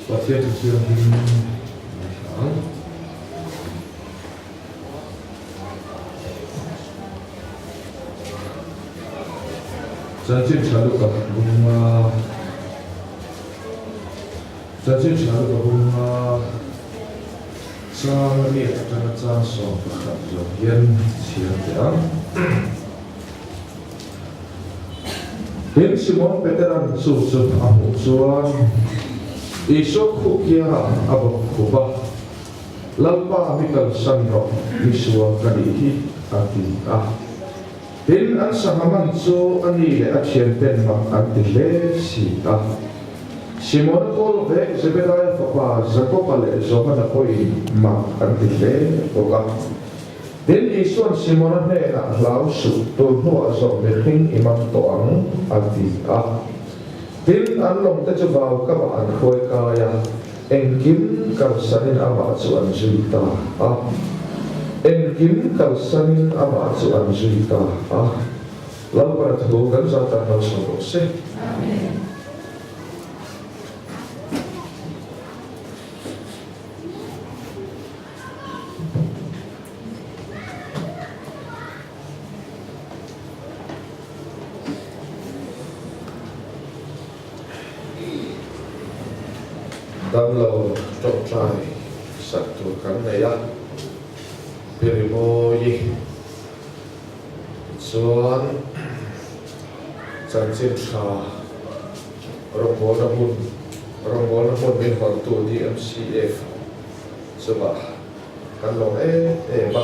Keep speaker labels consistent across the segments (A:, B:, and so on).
A: Và thiên thực hiện Chân trên trả được cả vùng chân trên trả được cả vùng cha liệt chân cha sổ và khẩn dòng hiên chiến tiếng hiên Simon Peteran su su amu suan iso khukia abu kuba lalpa mikal sanro misua kadihi ati hiên an sangaman so ani le achian pen mak ati le si Simon Paul ve Zebediah papa Jacob ale Johanna koi mak ati le oka hiên isuan Simon ne na lau su tu hua zo meking imam toang ati hiên an long te chawau ka an khoi kaya engkim kalsanin ama chu an juita engkim kalsanin ama chu an juita lau para thu kan za ta no so se amen dan lo trọc trai sạch tu khăn này á pirimoyi chuan chan chin tha rong bol na mun min hol tu DMCF chuwa kan lo ba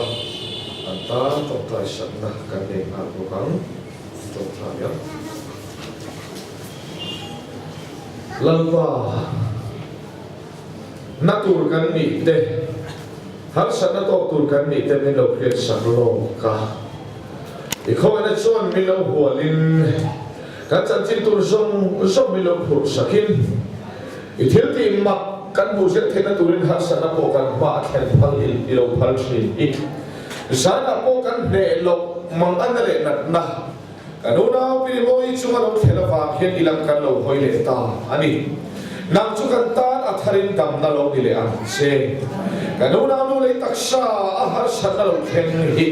A: an ta trọc trai sạch na kan ne a bu kang trọc trai ya lalwa natur kan ni te har sana to tur kan ni te min lo khret sak lo ka i khoi na chuan min lo hualin kan chan chin tur zong min lo phur sakin i thil ti mak kan mu zet thena turin har sana po kan ma khen phal i lo phal thin i sana po kan ne lo mang an le nat na kanuna pi moi chunga lo thela wa khen ilang kan lo hoi le ta ani nam chu kan tan atharin dam na lo ni le an che kanuna nu le taksa a har san na lo khen hi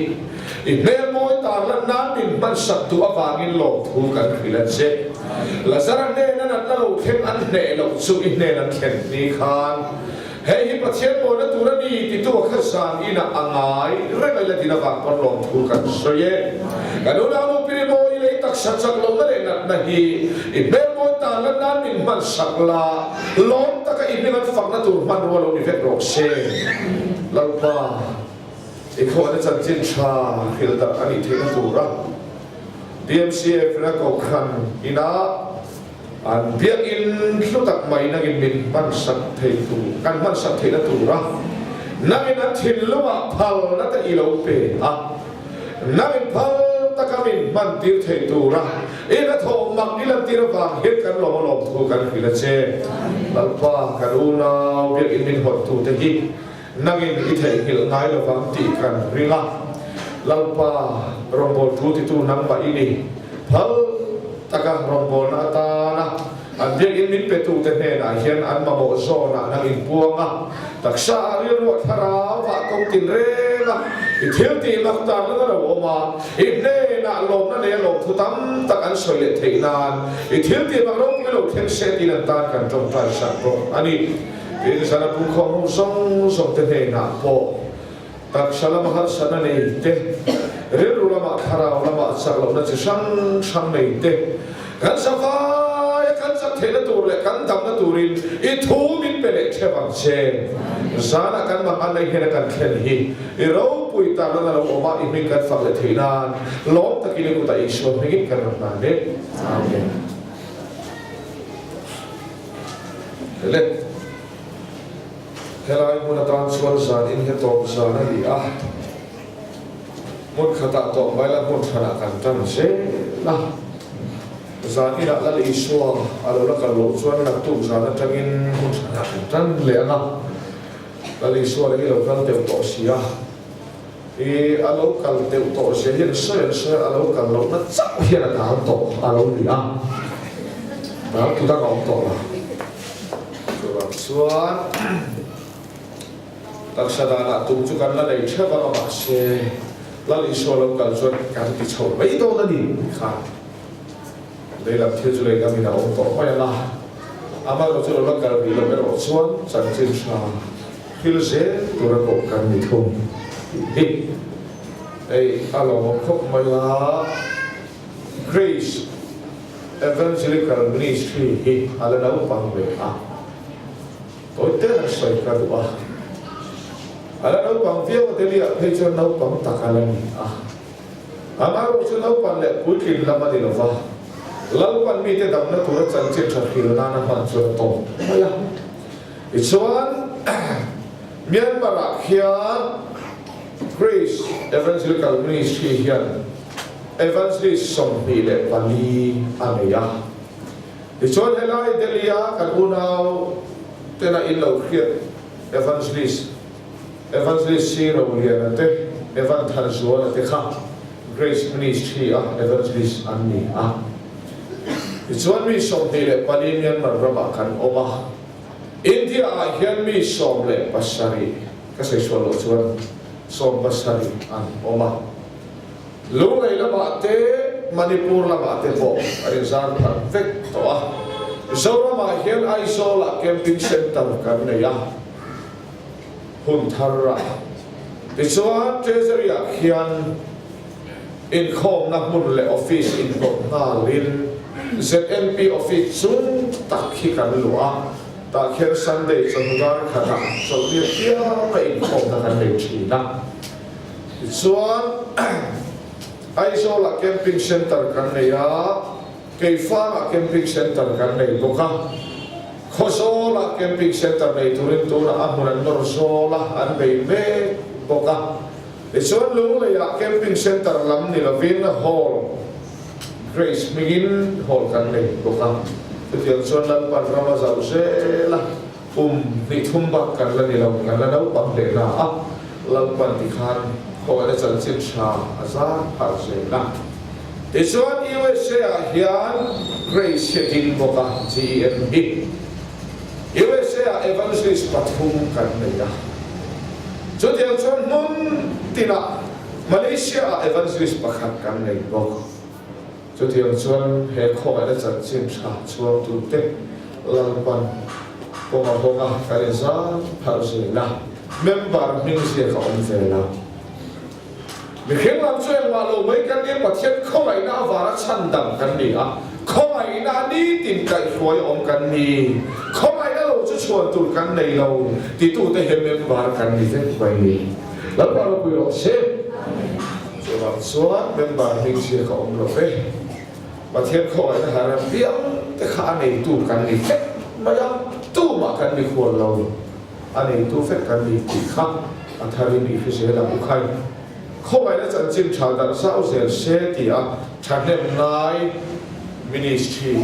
A: i ne moi ta la na min ban sat tu awangin lo thu kan khila che la zara ne na lo khen an ne lo chu i ne na khen ni khan hei hi pathian mo na turani ti tu kha sang ina angai re la dina wa kon lo thu kan so ye kanuna nu pi mo i le taksa chak lo na le na hi i ne ta la na min man sakla lom ta ka ibni man fak na tur man ro lo ni vet rok se lalpa e kho na chan chin tha khil ta ani the na tura DMCF na ko khan ina an biak in hlutak mai na in min man sak thei tu kan man sak thei na tura na min an thil luma phal na ta ilo pe na min phal ta ka min man tir thei tura ina tho mak ilam tir wang het kan lo lo thu kan khila che lalpa karuna biak in min hot tu te hi nangin i thei hil ngai lo wang ti kan ringa lalpa rombol thu ti tu nang ba ini phal taka rombol na ta na an biak in min pe tu te ne na hian an ma mo zo na nang in puanga taksa ri ro thara wa kong tin re na i thil ti mak ta na ro ma i ne na lom na ne lom thu tam tak an soi le thei nan i thil ti mak ro ki lo theng se ti nan ta kan trong ta sa ro ani i sana pu khong song te ne na po tak salam har sana nei te re ru lama khara lama sak lo na chi sang nei te kan sa va kan sak the na tur le kan dam na turin i thu min pe le che bang che sana kan ma an nei hena kan khen hi i ro pui ta na lo oma i min kan fak le thinan lom takile ku ta ishwar mi kan na ne amen le helai mun atan suan san in he tom sa na li mun khata to mai la mun thana kan tan se na zan ira la li suwa alo la kan lo suan na tu zan tangin mun thana kan tan le na la li suwa le lo kan te to sia e alo kan te to sia hin se alo kan lo na chau hian na to alo li na tu ta ka to la chuan taksadana tum chu kan la nei theva ma se lali solo kal chuan kan ti chho mai to na ni kha leila thil chu le gamina o to pa la ama ro chu lo kal ri lo ro chuan chan chin sha thil se tura ko kan ni thum hi ei alo khop mai la Grace Evangelical Ministry hi ala na upang ve a to te na sai ka du a ala na upang via ko te lia pe chuan na upang takala ni a ama ro chu na upang le putin lama di lova lalpan mi te dam na tura chan che tha khil na na man chu to aya I chuan Myanmar a khian Grace Evangelical Ministry hian Evangelist som pile pali ameya. I chuan helai delia kan unau tena in lo khiat evangelist zero lian ate evan thar zuan ate kha Grace Ministry a evangelist anni a. I chuan mi som pile pali Myanmar rama kan oma India a hian mi som le pasari ka sei swalo chuan som pasari an oma Lungai lama te Manipur lama te po Arizan perfect to ah Zora ma hian Aizola camping center kan ne ya Hun tharra Tichuan treasury hian in khom na mun le office in ko ngalin ZNP office chung tak hi kan lua ta kher Sunday chungar khata so dia pia pa in khom na kan le china Tichuan Aizola camping center kan ne ya Keifanga camping center kan ne boka Khosola camping center nei turin tura amunan norsola an bei me boka Ichuan lu le ya camping center lam ni lovin hall Grace Migin hall kan ne boka Tiang chuan lan pan rama zau se la ni thumbak kan la ni lo kan la dau pam le na a lan pan ti khan ko ada chan chin sha aza par se na Tichuan USA hian Grace Heting boka GMB USA Evangelist Pathum kan ne ya chu tiang chuan mun tina Malaysia Evangelist pakhat kan ne bok chu tiang chuan he kho ada chan chin sha chuang tu te lalpan ko ma honga kariza par se na member ning se ka on ve la mi khen lam chuan wa lo mai kan ni pathian kho mai na wara chan dam kan ni a kho mai na ni tin kai khoi om kan ni kho mai na lo chu chuan tu kan nei lo ti tu te he member kan ni te pai ni la pa lo pu lo se so ba chuan member ning se ka om lo ve pathian kho mai na haram piang te kha nei tu kan ni te maya tu ma kan ni khol lo ani tu fe kan ni ti kha athari ni fi se la bu khai kho mai na chan chin tha dar sa zel se ti a thanem nai ministry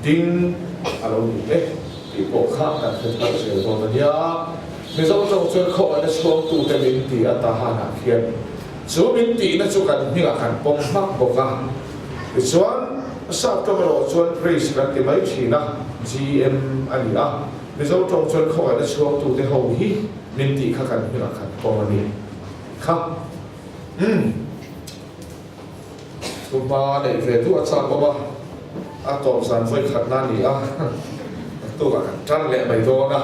A: ding alo ni e ti po kha kan the thar se to na ya mi zo zo chuan kho mai na chuang tu te min ti a ta ha na khian chu min ti na chu kan ni ga kan pom mak bo ka chuan sa to ro chuan praise kan ti mai thina GM ani a mi zo tong chuan kho mai na chuang tu te ho hi min ti kha kan ni ga kan pom ani kha Tuma để về tu ăn sao ba ăn tôm sản với khát nan đi tu cả trăn lẹ bảy đô na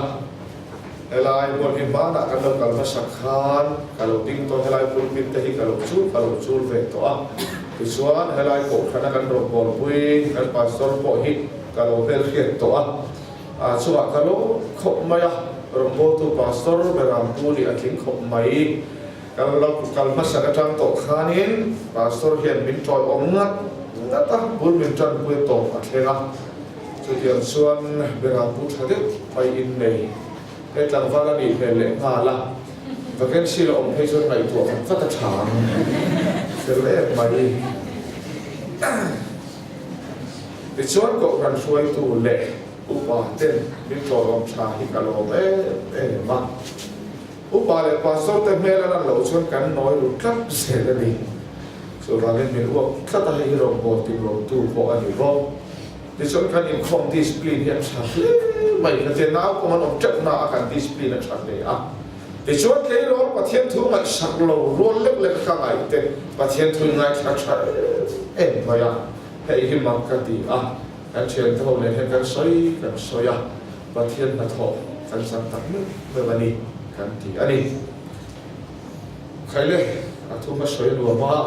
A: lại một cái má đã cần đâu cần phải sạch khan kalau ting to lại pun pinta hi kalau chul về to thì suan lại cổ khana cần đâu bol pui cần pastor po hi kalau bel khiat to suan kalau khop maya rombo tu pastor berampu di aking khop mai kalau masa datang to khanin pastor hian min toy ongat ngata bul min tran pui to athena chu tiang suan bera pu thade mai in nei he tlang wala ni le ngala vacancy lo om he chuan ngai tu kan fata thang sele mai ti chuan ko ran suai tu le upa ten min toy om cha hi kalo ma upa le pastor te mela na lo chuan kan noi ru tlap se la ni so va le min wo thata hi ro bo ti ro tu bo ani ro ที่ชนกันอินคอมดิสพลินเนี่ยชัดเลยไม่กันเจนน้าก็มันออกจากหน้ากันดิสพลินเนี่ยชัดเลยอ่ะที่ชนเคยร้องประเทศทุ่งไอ้สักโลร้อนเล็กๆกันไอ้เด็กประเทศทุ่งไอ้ชัดๆไม่อะให้หิมะกันดีอ่ะกันเชิญเท่าเลยให้กันสวยอ่ะประเทศนัทองกันสังตัดมือเมื่อวันนี้กันดีอันนี้ใครเลยทุ่งมาสวยรัวมาก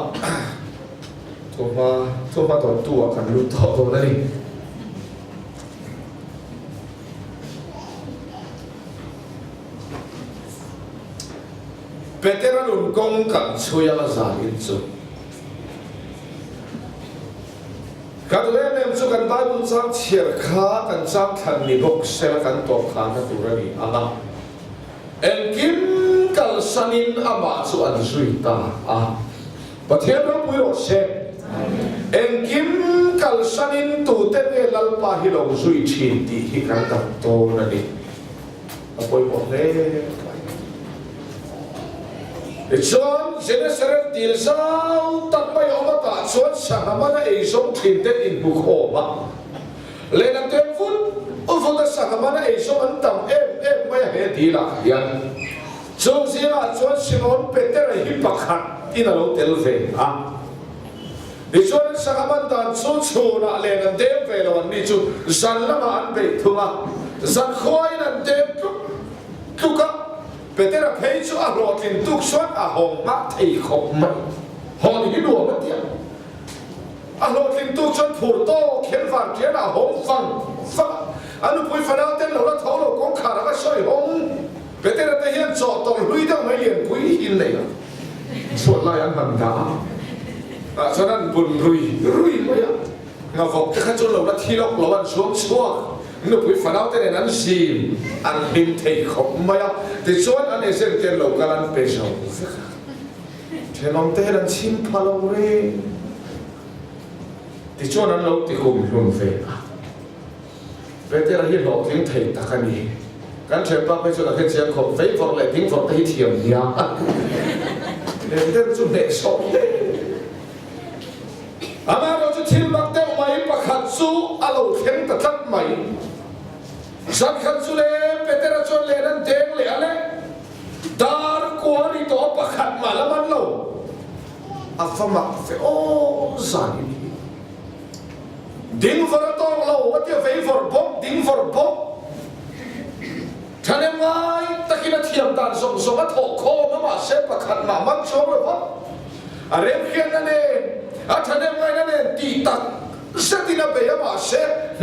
A: ทุ่งมาต่อตัวกันรู้ต่อตรงนั้นนี่เป็นเรื่องรุ่นกงกันช่วยมาสร้างอินสุการเล่นเนี่ยสุกันได้บุญสร้างเชียร์ข้ากันสร้างทันนิบกเสกกันตัวข้ากันตัวนี้อ่ะเอ็งกิมกัลสันินอามาสุอันสุยตาอ่ะประเทศเราไม่รู้เสกเอ็งกิมกัลสันินตูเตเนลัลปาฮิโลสุยชินตีฮิกันตัดโตนั่นนี่อ่ะไปหมดเลยชวนเจเนสเรตติลซาวตัดไม่ออกมาตัดชวนสังมันไอ้สมถิ่นเด็ดอินบุกโอมาเลนันเต็มฟุตฟุตสังมันไอ้สมอันต่ำไม่เห็นดีละยันชวนเสียชวนสิมอนเป็ดเตอร์ฮิปปักขัดอินาโลเตลเฟอ่ะดิชวนสังมันตัดชูนะเลนันเต็มเฟลวันนี้ชูสันละมันเบ็ดทุกอ่ะสันคอยนันเต็มทุกอ่ะเป็นแต่ละเพจอ่ะรอกินทุกส่วนอ่ะหงมัดที่ขบมันหงนี่ดูมันเดียวอ่ะรอกินทุกส่วนผูดโตเขียนฟังเขียนอ่ะหงฟังอันนู้นพูดฟังเอาเต้นเราละท้องเรากงขาเราก็ช่วยหงเป็นแต่ละเฮียนจอดตรงลุยต้องไม่เรียนคุยหินเลยอ่ะส่วนลายอันหันดาฉะนั้นบุญลุยไม่อ่ะเราบอกจะขั้นจนเราละที่เราวันช่วงนึกว่าฝันเอาแต่ในนั้นซีมอันดิมเทคขบไม่เอาแต่ส่วนอันนี้เส้นเกลโลกาลันเปชเอาเทนอมเตนันชิมพาลเรแต่ส่วนนั้นเราติคุมหุ่นเฟะเป็นแต่ละที่หลอกทิ้งเทตะกันนี้การเชื่อมไปส่วนนั้นเชื่อมขบเฟย์ฟอร์เลยทิ้งฟอร์ที่เทียมยาเดินเดินสุดเด็กสองอามาเราจะทิ้งบักเต้าไม่ประคัดสู้อาเราเข็นตะทัดไม่สักขันสุเลเป็นแต่ละชนเลนันเจงเลยอะไรดาร์กวารีตัวประคัดมาแล้วมันเราอัฟมาเฟโอซานีดิ้งฟอร์ตองเราว่าที่เฟย์ฟอร์บ๊อบดิ้งฟอร์บ๊อบท่านยังไงตะกี้นัดเทียมตาส่งมาถกคอมาเซฟประคัดมามันชอบเลยครับอะไรเพี้ยนนั่นเองท่านยังไงนั่นเองตีตักสตินาเบียมาเซ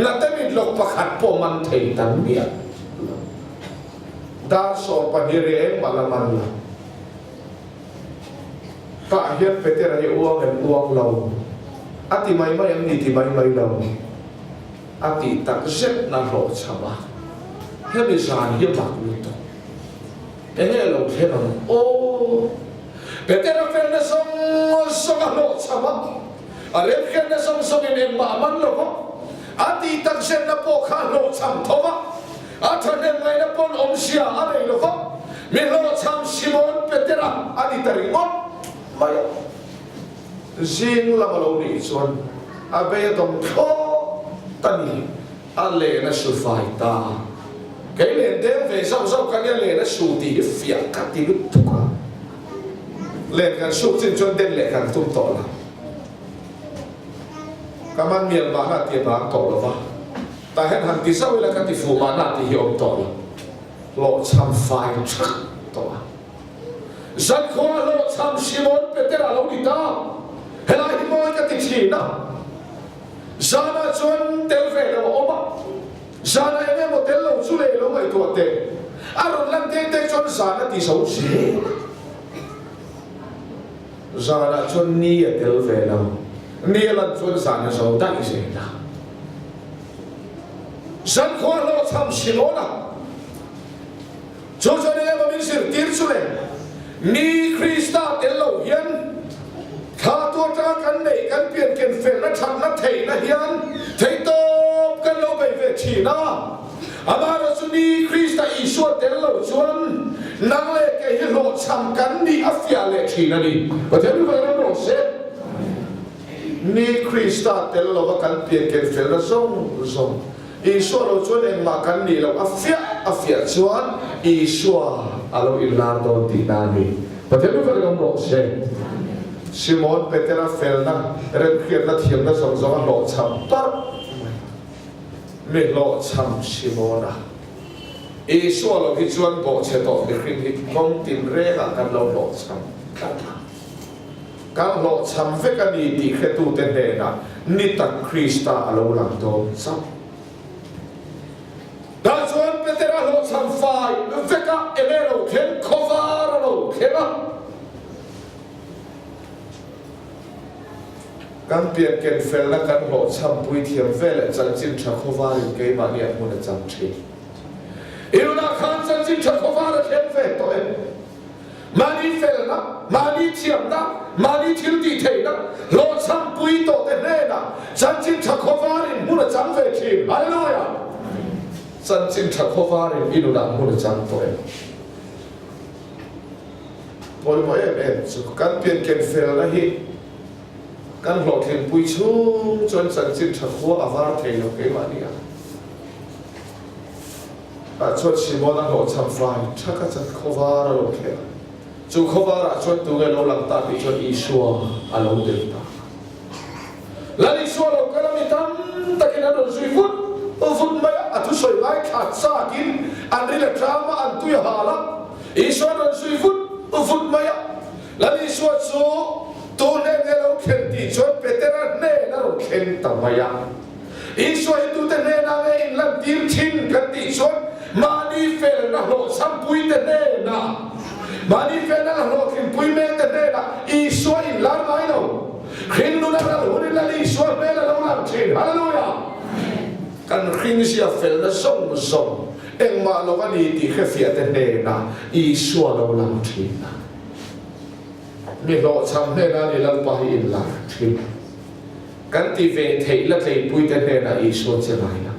A: นัดเตมิดลกประคัดพอมันเทตันเมียดาสอปนิเรศมาละมันละก็เฮียไปเตะอะไรอ้วงเงินอ้วงเราอติไม่ยังดีที่ไม่เราอติตักเซ็ตนั่งรอชาวบ้านเฮียมีสารเฮียบักลุตเฮ้เราเฮียมันโอ้ไปเตะอะไรเฟนเนส่งรอชาวบ้านอะไรเฟนเนส่งเงินมามันหรออติตักเซ็ตนับพวกข้าโลชัมทว่าอาท่านเองไงนับพนอมเสียอะไรหรอมีโลชัมซิมอนเปเตระอดีตริมอนไม่ซิงละมาลนี่ส่วนอาเบยต้องโคตันนี่อาเลนะสุไฟตาแกเลนเดมเวซ่ากันเนี่ยเลนะสูดีฟิอาคัติลุตุกะเลนกันสูจินจนเด่นเลนกันตุ้มต่อละกำมันเมียนมาหน้าเตียบางต่อละวะแต่เห็นหันที่เศร้าเวลากันที่ฟูมาหน้าที่ยอมต่อละโลชัมไฟชักต่อฉันขอโลชัมซิมอนเปเตระเราดิตาเฮลาฮิโมยกันที่ชีนะจานาจวนเทลเฟลโอมาจานาเองโมเทลเราสุเลเราไม่ตัวเตะอารมณ์ลังเตะจนจานาที่สูงเสียจานาจวนนี่เทลเฟลนี่ลังจวนจานาสูงตั้งเสียนะฉันขอโลชัมซิมอนะโจจเนี่ยมันมีสิ่งที่สุเลนี่คริสต์เทลเราเห็นข้าตัวจ้ากันไหนกันเปลี่ยนเกณฑ์เฟลนัดชักนัดเทนะเฮียนเทโตกันเราไปเวทีนะอามาราสุนีคริสต์อีสวดเดลเราชวนนักเล่แกฮิโรชัมกันนี่อัฟยาเล่ทีนะนี่ประเทศนี้ก็ยังโดนเซฟ นี่คริสต์เตลเราว่ากันเปลี่ยนเกณฑ์เฟลส่งอีชัวเราชวนเองมากันนี่เราอัฟเฟียชวนอีชัวเราอิลลาโดตินานีประเทศนู้นก็กำลังเช่นซิมอนเปเตราเฟลนะเรื่องเครียดและเทียมและสงสารหลอกช้ำปั๊บไม่หลอกช้ำซิมอนะอีชัวเราที่ชวนบอกเชตอในคริสต์คงติดเรื่องกันเราหลอกช้ำการหลอกช้ำเฟกันนี่ดีแค่ตัวเต็นเดนะนิตักคริสต์เราหลังโดนซ้ำดัชวนเปเตราหลอกช้ำไฟเฟกันเอเลโรเข็นคอฟาร์โรเข็นการเปลี่ยนเกณฑ์เฟลและการหลอกช้ำปุยเทียมเฟลจันจินชักคอฟาร์เกย์มาเนี่ยมุนจังทีอิรุนาคันจันจินชักคอฟาร์เข็นเฟลตัวเองมานีเฟลนะมานีเทียมนะมานีทิลดีเทนะหลอกช้ำปุยตัวเต็นเน่นะจันจินชักคอฟาร์มุนจังเฟลทีฮาเลลูยาจันจินชักคอฟาร์อิรุนามุนจังตัวเองพอรู้ไหมการเปลี่ยนเกณฑ์เฟลนะฮิการหลอกเห็นปุยชูจนสันจิตชักหัวอาวาเทโลเกมานี่ชดชิมอนังหลอกทำไฟชักจะขวาโลเกจูขวาชดตัวเงาหลังตาที่ชดอิชัวอารมณ์เดิมตาแล้วอิชัวเราก็ไม่ทำแต่กินอะไรสุยฟุตไม่อะทุสวยไล่ขาดซากินอันนี้แหละดราม่าอันตุยหาละอิชัวเราสุยฟุตไม่อะแล้วอิชัวสู้ตัวเน่เราเข็นที่ชดเปเตระเน่เราเข็นตามายาอีสวยตัวเน่เราเองลันดิชินกันที่ชดมาดีเฟลนะโลสัมปุยเตเน่นะมาดีเฟลนะโลเข็นปุยเมเตเน่นะอีสวยลาไม่เราเข็นดูนะเราหุ่นละลีสวยเมเราลาเข็นฮาเลลูยากันขิงเสียเฟลนะส่งเอ็งมาเราวันนี้ที่เขียนเตเน่นะอีสวยเราลาเข็นนะมีหลอกช้ำเนี่ยนะนี่เราไปอินลาทีกันที่เวทีและที่ปุยเตเนี่ยนะอีส่วนเจริญนะ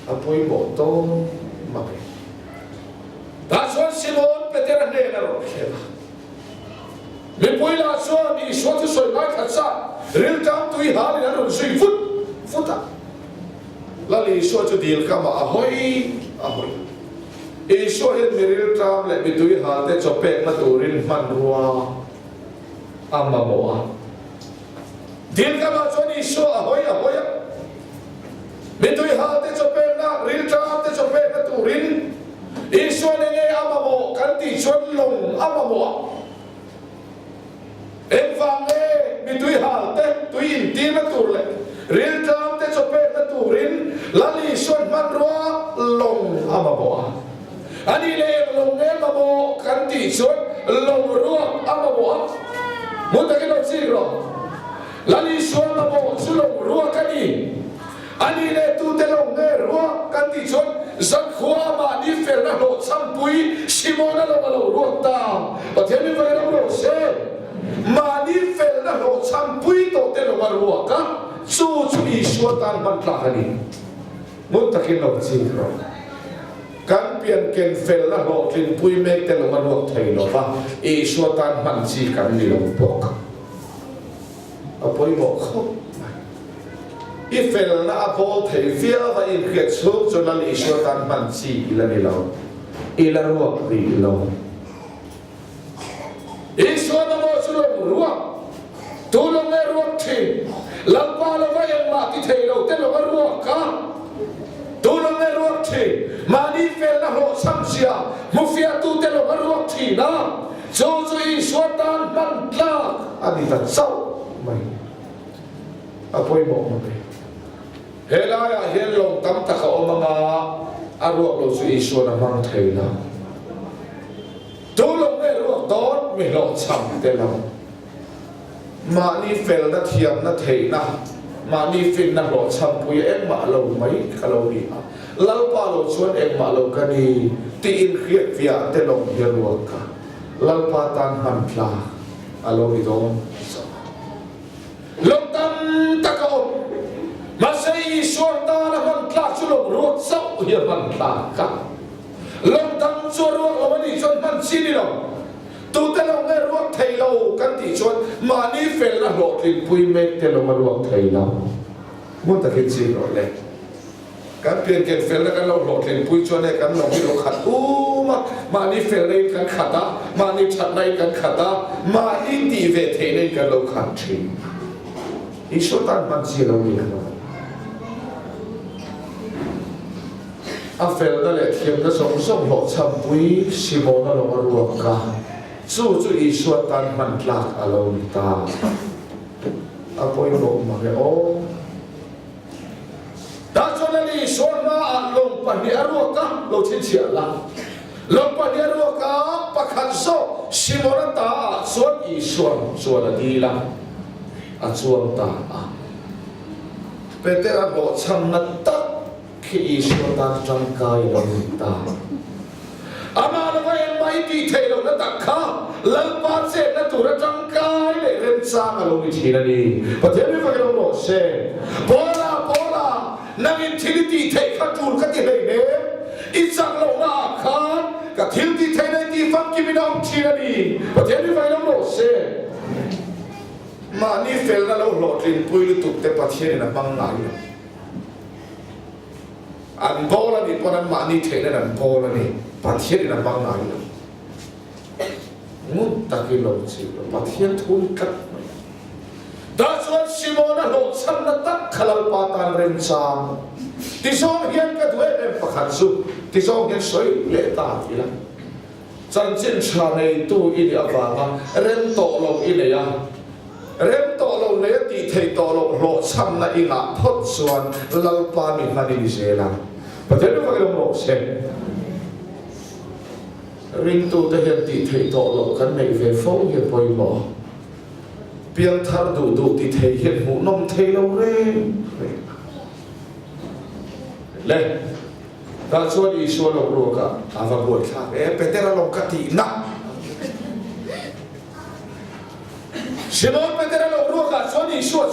A: อาปุยบอกต้องมาเป็นถ้าส่วนซิมอนเปเตระเนี่ยนะเราเขียนมีปุยละส่วนอีส่วนที่สวยมากขัดซะเรื่องจำตุยหาเนี่ยนะเราสุยฟุตอ่ะแล้วอีส่วนจะดีลกันมาahoyอีชัวเห็นมีเรื่องตามและมีตัวหาแต่จบเป็นมาตัวรินมันรัวอามาโมะดีลกันมาชวนอีชัวahoyมีตัวหาแต่จบเป็นนะรินตามแต่จบเป็นมาตัวรินอีชัวเนี่ยอามาโมกันที่ชวนลงอามาโมะเอ็งฟังเลยมีตัวหาแต่ตัวอินทีมาตัวเลยรินตามแต่จบเป็นมาตัวรินแล้วอีชัวมันรัวลงอามาโมะอันนี้เลยลงเงินมาโมกันที่สุดลงรัวอามาโมมุดตะกี้เราสิกรอแล้วนี่ส่วนมาโมสุลงรัวกันนี่อันนี้เลยตูเตลงเงินรัวกันที่สุดสักขวามาดิเฟลนะโลซัมปุยซิโมนะเรามาโลรัวตามประเทศนี้ไปเราโลเซมาดิเฟลนะโลซัมปุยโตเตลมารัวกันสู้อีสวตันบันทากันนี่มุดตะกี้เราสิกรอการเปลี่ยนเกณฑ์เฟลและหลอกลินปุยเมกแต่ลงมาหลอกไทยหรอปะอีชัวตันมันจีกันนี่ลงบอกเอาปุยบอกเขาอีเฟลนะอาโปไทยเฟียว่าอีเกิดชุกจนนั้นอีชัวตันมันจีอีละนี่เราอีละรัวดีเราอีชัวนะโมชุลงรัวตัวลงไม่รัวทีลังปาลงไว้ยังมาที่ไทยเราแต่ลงมารัวกันตัวเราไม่รู้ทีมาดีเฟลนะโหสัมเสียมุฟียตัวเตลไม่รู้ทีนะโจอีสวตันมันลาอันนี้ตัดเศร้าไม่อาปุยบอกมาเลยเฮลายเฮลลงตั้มตะเขาออกมาอารวกเราสุอีสวนะมันไทยนะตัวเราไม่รู้ตอนไม่หลอกช้ำเตลมาดีเฟลนะเทียมนะไทยนะมาดีฟินนักหลอกช้ำปุยเอ็งมาเราไม่ขลุ่ยเล่าป่าเราชวนเอ็งมาเรากันนี่ตีอินเครียดฟิอาเตลงเยรัวกันเล่าป่าตันหันพลาอารมณ์อีโดนลงตั้มตะกอนมาใช้ส่วนตาละมันพลาชุลงรัวเศร้าเยมันพลากันลงตั้มส่วนรัวเราไม่ได้ชวนมันซีนี่หรอกต ตูเตลงเงรวกไทยเรากันที่ชวนมานี่เฟลละหลอกลินปุยเมกเตลงมารวกไทยเรามุ่งตะกินจีนหรอเลยการเปลี่ยนเกณฑ์เฟลแล้วกันเราหลอกลินปุยชวนให้กันเราไม่หลอกขัดมานี่เฟลเลยกันขัดมานี่ชัดในกันขัดมานี่ตีเวทในกันเราขัดทีอีชวนตันมันจีเราเรียนอาเฟลนั่นแหละเทียมกระสงส่งหลอกช้ำปุยชิโมนั่นลงมารวกกันจู่อีชวนตันมันหลักอารมณ์ตาอาปอยลงมาเลยโอ้ดาชนนี่ชวนมาลงปนิอารวกะเราเชี่ยละลงปนิอารวกะปะขันโซชิโมนตาชวนอีชวนดีละชวนตาเปเตอร์บอกฉันนัดตักที่อีชวนตาจังกายลงตาอามาลงยังไม่ดีเทลนัดตักข้าลังปาเซนัดตัวจังกายเลยเริ่มสร้างอารมณ์ที่นั่นนี่ประเทศนี้ฟังเราโรเซ่โบลานั่งอินทิลิตี้เทขัดจูนขัดที่ไหนเนี่ยอิสักลงมาขาดกับทิลิตี้เทในที่ฟังกิมินองที่นั่นนี่ประเทศนี้ฟังเราโรเซ่มานี่เฟลแล้วเราหลอดลินปุยลุตุกแต่ประเทศนี้นะบังหลายอันโบราณนี่พอนั้นมานี่เทนั่นโบราณนี่ประเทศนี้นะบังหลายมุดตะกี้ลงสิประเทศทุนกัดดาชวนชิโมนะโลกสันนัตักขลังปาตันเรนซามที่สองเฮียนก็ด้วยเอ็มประคันสุที่สองเฮียนสวยเละตาทีละจันจินชาในตู้อินเดียฟ้าเริ่มโตลงอินเดียเริ่มโตลงในตีเทโตลงโลกสันนัอิงะพดส่วนลัลปามินาดิเซลาประเทศนู้นก็ลงโลกเซริงตู้แต่เฮียนตีเทโตลงกันในเวฟงเฮียปอยหมอเพียงทาร์ดูที่เทเห็นหูนมเทเราเร่งเล่ตาชวนอีชวนเรารู้กันอาฟังบทข้าเป็นแต่เราลงกตินะชิโนเป็นแต่เรารู้กันชวนอีชวน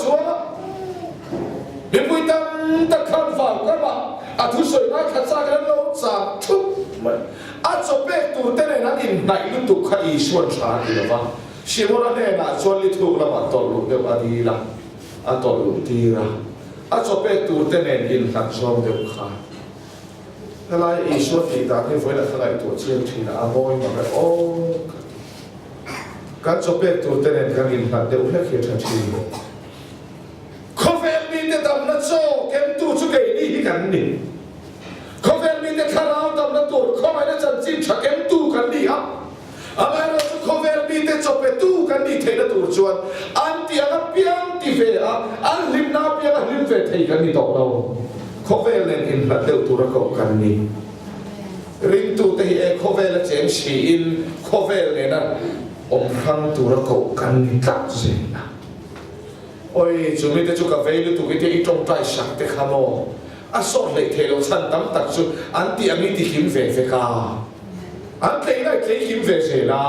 A: เป็นผู้ตั้งตะขันฟังกันมาอาทุสวยมากขัดสากันเราจับทุบมันอาจจะเป็นตัวแต่ในนั้นอินไหนลุตุขอีชวนชาดีหรือเปล่าชิโมระเนี่ยนะชวนลิทุกละมาตอลุเดียวอดีละตอลุตีระอาจจะเป็นตัวแต่ในอินขัดชวนเดียวขาอะไรอีชวนที่ตาที่ฝอยละอะไรตัวเชี่ยวทีละอโมยมาเลยโอ้การจะเป็นตัวแต่ในกันอินขัดเดียวเพื่อเขียนทันทีคอเฟลมีแต่ดำนัดโซ่เก็บตัวชุกเกนี่กันนี่คอเฟลมีแต่คาราดำนัดตัวเข้าไปแล้วจันจิมชักเก็บตัวกันนี่ครับอะไรเราจะคอเฟลมีแต่จบไปตู้กันนี่เทนตัวชวนอันที่อันเปียงที่เฟะอันลิมนาเปียงลิมเฟะเทกันนี่ตกเราคอเฟลเนี่ยอินบัดเดือดตัวเรากันนี่ริมตู้ที่คอเฟลเจมชีอินคอเฟลเนี่ยนะอมพังตัวเรากันตัดเสียนะโอ้ยจุดนี้แต่จุดกาแฟนี่ตัวที่อีตรงใจสักแต่ขโมยอาสอนเลยเทเราฉันตั้งตัดสุดอันที่อันนี้ที่หิมเฟะกาอันที่ไหนที่หิมเฟะล่ะ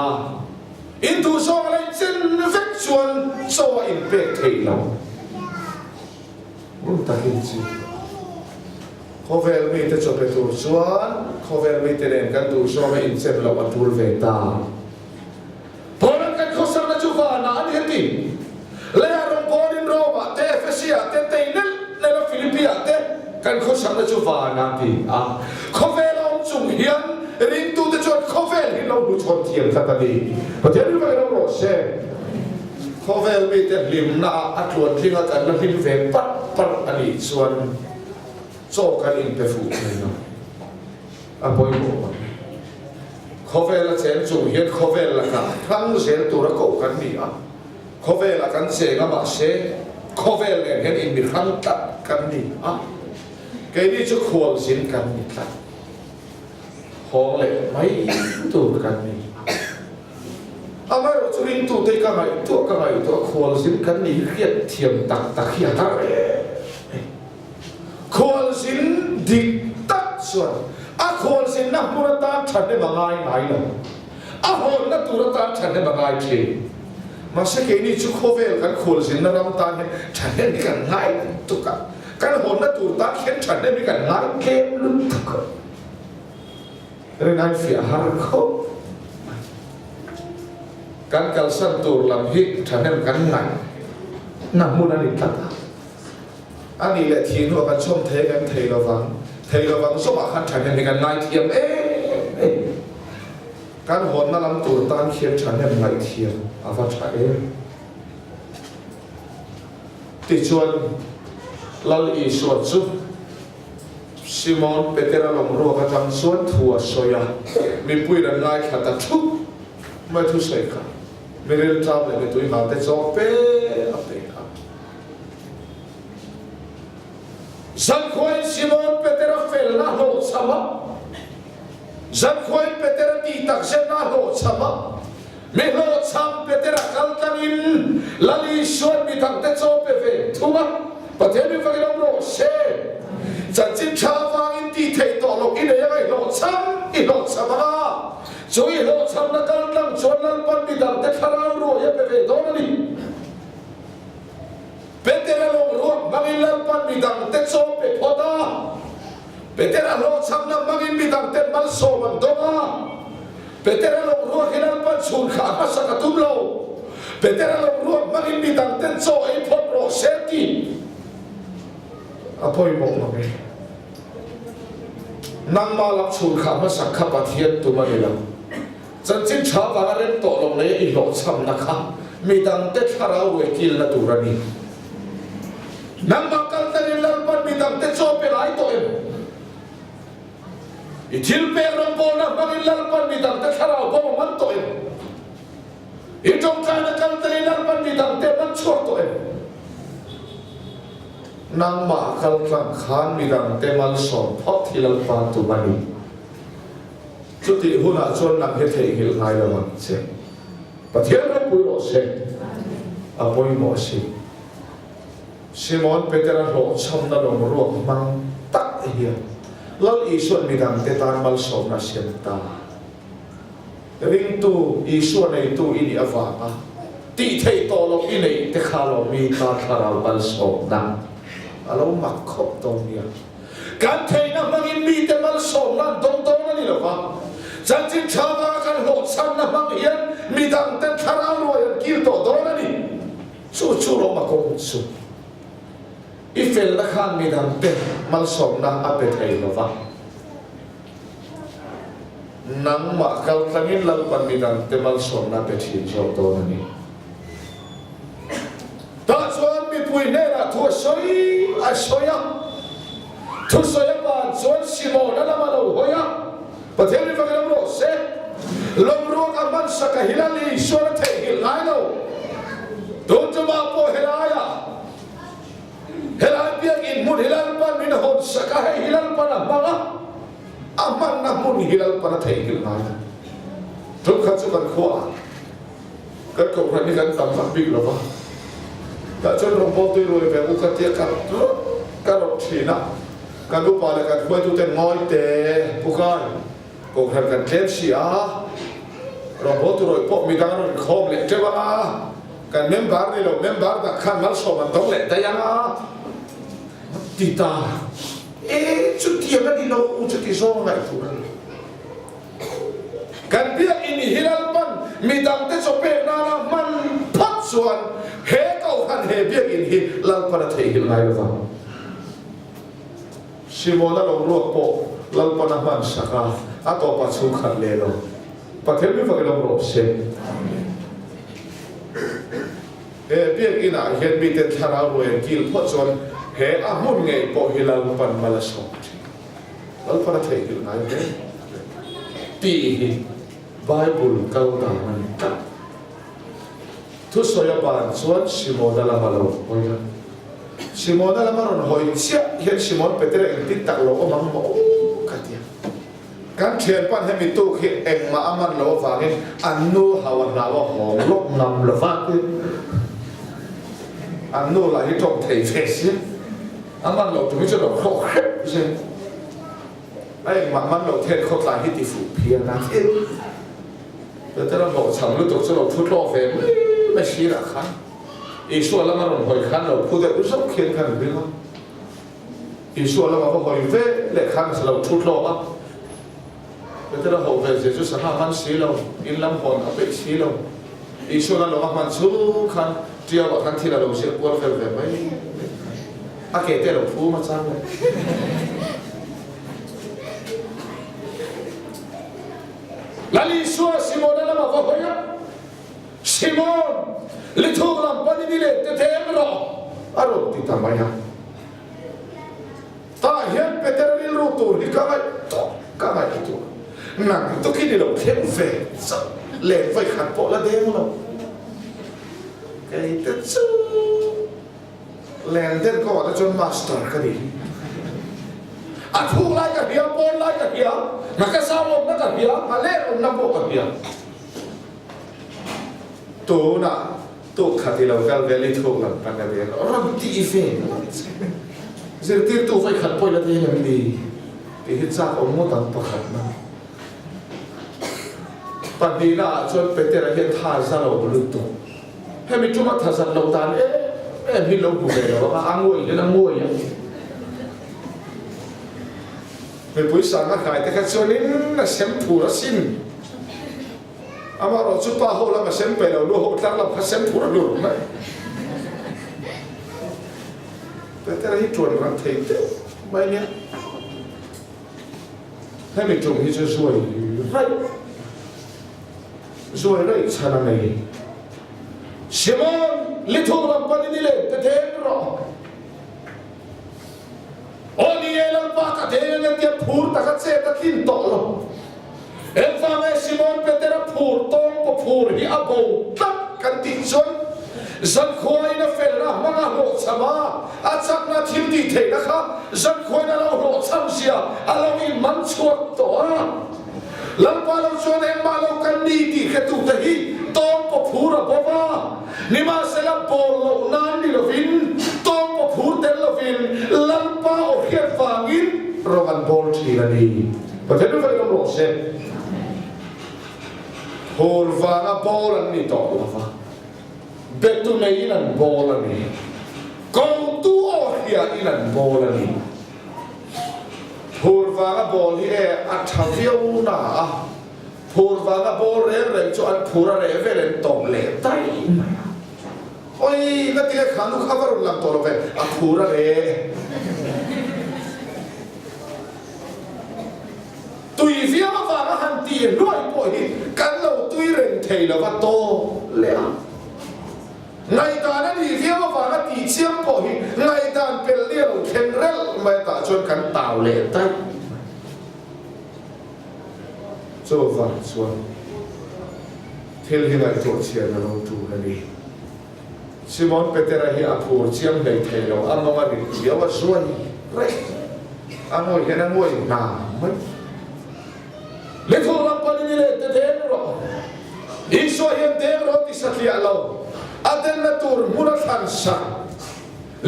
A: อินทูโซ่อะไรเช่นเฟกชวนโซ่อินเฟกเทเรามุ่งตาหินจีคอเวลมีแต่จบไปตัวชวนคอเวลมีแต่เดินกันตัวชวนไม่อินเซมเราอันทูลเวตาพอนั้นกันเขาสั่งนะจูฟานาอันเห็นดิเลี้ยงโบรินโรมาเตเฟเซียเตเตนิลในละฟิลิปปินส์เตกันเขาสั่งนะจูฟานาทีคอเวลองจุงเฮียนริงตูจะชวนคอเวลที่เราดูชนเทียมสัตว์ดีประเทศนี้เราโรเช่คอเวลมีแต่ลิมนาอัดลวนที่เราจะนั่งลิมเฟปัดอันนี้ส่วนโซ่กันอินเปฟูเลยนะปอยบอกคอเวลเซนจูเฮียนคอเวลละกันทั้งเซนตัวละโกกันนี่คอเวลกันเซงมาเซคอเวลเนี่ยเห็นอินมีทั้งตัดกันนี่แกนี่จะควงสินกันนี่ครับของเลยไม่ตัวกันนี่อะไรเราจะริงตัวเด็กกันไหนตัวควงสินกันนี่เครียดเทียมตักเขียดอะไรควงสินดิตัดส่วนควงสินนักบุรตาฉันได้มาง่ายไหนล่ะหอนนักบุรตาฉันได้มาง่ายเช่มาสักแค่นี้ชุกโคเวลกันควงสินนักรำตาเนี่ยฉันได้มีกันง่ายตุกะการหอนนักบุรตาเขียนฉันได้มีกันง่ายเก็บลุกตุกะเรื่องนั้นเสียหายเขา กันกัลสันตูรลำฮิฉันเห็นกันไงนักมุนันอิตัดอันนี้แหละทีนู้กันชมเทกันเทระวังสมัครขันฉันเห็นกันไงเทียมการหอนมาลำตูรตานเขียนฉันเห็นไงเทียมอาฟัชเอติชวนลลอีสวดซุซิมอนเปเตอร์ลงรัวกระจังสวนทัวโซยามีปุยดันไงขัดตัดทุกไม่ทุเสกไม่เรียนจำเลยไม่ตุยมาแต่จบเป๊ะเป๊ะจันคอยซิมอนเปเตอร์เฟลน่าโหดสมะจันคอยเปเตอร์ตีตักเซน่าโหดสมะไม่โหดซ้ำเปเตอร์กัลตันินลลีชวนมีทั้งแต่จบเป๊ะถูกไหมประเทศมีฝั่งลำโรเซจันจิมชาวาอินตีเทตโลกินยังไงโหดซ้ำอีโหดซ้ำมาช่วยโหดซ้ำนักการลังชวนลันปันมีทั้งแต่คาราวรัวยังเป๊ะโดนนี่เปเตอร์ลงรัวมังอินลันปันมีทั้งแต่จบเป๊ะพอดาเปเตอร์โหดซ้ำนักมังอินมีทั้งแต่มัลโซมันโดมาเปเตอร์ลงรัวฮิลันปันชุนขามาสักตุมโลเปเตอร์ลงรัวมังอินมีทั้งแต่โซไอพอดโรเซตีอภัยบอกมาไหมนางมาลับชุนขามาสักขับเทียนตัวมันเลยจันจินชาวบ้านเริ่มโตลงเลยอีหลอดซ้ำนะครับมีดังเตชาราเวกิลละตัวนี้นางมาคัลตันลัลปันมีดังเตชโอเปไลตัวเองอีทิลเปรัมโบนักบังอิลัลปันมีดังเตชาราบมันตัวเองอีจงใจนักคัลตันลัลปันมีดังเตมันชัวตัวเองนางมาคัลตันขานมีดังเตมันสอนพอที่ลัลปันตัวมันนี่จุดที่หัวหน้าชนนักเฮติหิลไงละมันเช่ประเทศเราปุยโรเซอภัยโมชิซิมอนเปเตอร์โหดซ้ำนั่นลงรัวมังตักเฮียลัลอีส่วนมีดังเตตานมัลสอนนาเซียนตาริงตูอีส่วนในตูอินอวาตีเทโตลงอินในเตคาลมีตาคาราบัลสอนนังเราหมักคบตรงนี้การเทนักมังอินมีแต่มัลสอนนั่นตรงนั่นนี่หรอวะจันจิชาวากันโหดซ้ำนักมังเฮียนมีดังเตคารารวยกิลโตโดนั่นนี่ชูลงมาคงสู้อีเฟลนักขันมีดังเตมัลสอนนักอาเปเทยหรอวะนังมาคัลตังินลัลปันมีดังเตมัลสอนนักเปเทยเจ้าโตนั่นนี่ตาชวนมีปุยเนราทัวสอยอาสอยทุสอยบานชวนซิโมนั่นละมาโลหอยประเทศนี้ฟังกันรู้เสลมรัวกับมันสักฮิลลีชวนเทฮิลไลโลตุนจะมาโปฮิลายาฮิลายเปียกินมุนฮิลาลปันมินหดสักให้ฮิลาลปันมาละอามันนักมุนฮิลาลปันเทฮิลไลทุกขัดสุกันขวาก็คงนี่กันตามสักบิ๊กหรอวะแต่จนหลวงพ่อตัวรวยแบบอุกเตียกันรถทีนะการรู้ป่าเลยกันเมื่อทุกท่านง่อยเตะผู้การก็ทำกันเทปเสียเราพอตัวรวยพวกมีการรถคอมเลยเจ้าว่ากันเมมเบอร์นี่เราเมมเบอร์แต่ขันมัลโซมันต้องเละแต่ยังติตาจุดที่มันนี่เราจุดที่สองไงทุกคนกันเพียงอินฮิลัลปันมีดังเตจเปนานามันพัดส่วนเฮก็หันเฮเพียงอินฮิลัลปันเทฮิลไงหรือเปล่าซิโมนาลงรัวโปลัลปันมันสักอาตัวปัจจุบันเลยเราประเทศนี้ฟังเราโรเซเพียงอินาเห็นมีแต่ทาราวเองกิลพอจนเฮอามุนไงโปฮิลัลปันมาลสองลัลปันเทฮิลไงเนี่ยตีไบเบิลเก่าต่างมันทุสอยบานส่วนซิโมนาลามาโลหอยซิโมนาลามาโลหอยเชี่ยเห็นซิโมนเปเตอร์เองติดตักโลก็มังโอ้กัดเดียการเชียนปั้นให้มีตู้เอ็งมาอามันโลฟังอันนู้หาวันลาวหอมลบนำโลฟังอันนู้หลายจงเทเฟสอามันโลจะไม่ใช่โลโคเฮ็ดใช่ไอ้มันโลเทศเขาตายที่ติฟูเพียงนะแต่เราบอกฉันรู้ตัวจะเราพูดโลเฟมไม่ชี้ละครับอีส่วนแล้วมันหอยขันเราพูดแต่รู้สึกเขียนกันไม่รู้อีส่วนแล้วมันก็หอยเฟ่เล็กขันเราพูดโลอ่ะแต่เราหอยเฟ่จะสหมันสีเราอินลำพอนเอาไปสีเรา อีช่วงนั้นเราก็มันสู้คันเจียวกับทันทีเราเสียปวดเฟลแบบไม่อาเกตเตอร์เราฟูมาซ้ำเลยลาลิชัวซิโมนนั่นมาบอกว่าซิโมนลิทูกลำปันนี่เลยเตะไม่รออารมณ์ติดทำไมฮะตาเห็นเปเตอร์วิลรูตูนี่ก็ไม่ตกก็ไม่ตัวนั่งตุกินี่เราเข้มเฟสเล่นไฟขัดโปละเด้งเราไอ้เตจูเล่นเด่นก็ว่าจนมาสเตอร์กันดีอาทุกไล่กันเดียวบอลไล่กันเดียวนักสาวนักกันเดียวมาเล่นนักบอลกันเดียวตัวน่ะตัวขัดที่เราการเวลิทูกันปันกันเดียวเราดีเฟนเสียที่ตัวไฟขัดโปละเด้งมันดีที่ฮิตซ่าอมมตันประขัดนะปัจจุบันชนเป็นแต่ละเหตุท่าสารบรุตุให้มีจุดมาท่าสารเราตานพี่เราบุกเลยเราอ่างวยเรื่องอ่างวยไม่ปุ้ยสั่งมาขายแต่แค่ส่วนนี้น่ะเส้นผูระสินอามาเราชุดป้าเขาแล้วมาเส้นไปเราลูกเขาตั้งเราพัดเส้นผูระลูกไหมแต่ละที่ชวนรันเทนเต้ไม่เนี่ยให้มีจุดที่จะช่วยไรช่วยได้ชนะไหนชิมอนลิทูรัมปันนี่เลยเทนรอโอ้นี่เอลันปากเทนเนี่ยที่พูดตะกัดเสตะกินโตลเอ็นฟังไอ้ชิมอนเป็นแต่ละพูดตรงกับพูดที่อาบูตักกันติดชนจันควายน่ะเฟลนะมันอ่ะโหดสมาอาจักน่ะทิมดีเทนะครับจันควายน่ะเราโหดซ้ำเสียเราอีมันชวดตัวลังปาเราชวนเอ็มมาเรากันดีดีแค่ตุตะฮีตรงกับพูดอะบ้านี่มาเสลับบอลเรานานนี่เราฟินตรงกับพูดเต็มเราฟินลังปาโอเคฟังอินเรากันบอลทีละดีประเทศนู้นไปกันหมดเซ็ตโฮลฟางบอลนี่ต่อละฟ้าเบ็ดตุนัยนั่นบอลนี่กองตัวเฮียนั่นบอลนี่พูดว่ากับบอลที่อัดทำเที่ยวน่ะพูดว่ากับบอลเรื่องจวนพูดอะไรเรื่องตบเล็บไตโอ้ยนั่นที่เขาดูข้าวรุ่นหลังตัวเราไปพูดอะไรตุยเสียมาฟังหันตีด้วยป่วยกันเราตุยเร่งเทแล้วก็โตเลยในตอนนั้นที่เขาฟังกันตีเชี่ยมป่วยในตอนเป็นเรื่องเข็นเร็วไม่ต่อชนกันเต่าเละตั้งโซ่ฟังส่วนเทลที่ไหนตัวเชียร์เราดูกันดีชิมอนเป็นแต่ละเหตุผลเชี่ยมในเทเราอันนั้นมันเดี๋ยวว่าช่วยเร่อันนั้นแค่นั้นว่าหนาไม่เล็กคนรับปนิเลยแต่เทนเราอีกส่วนยังเทนเราที่สักอย่างเราอันนั้นตัวมุนัทันสัก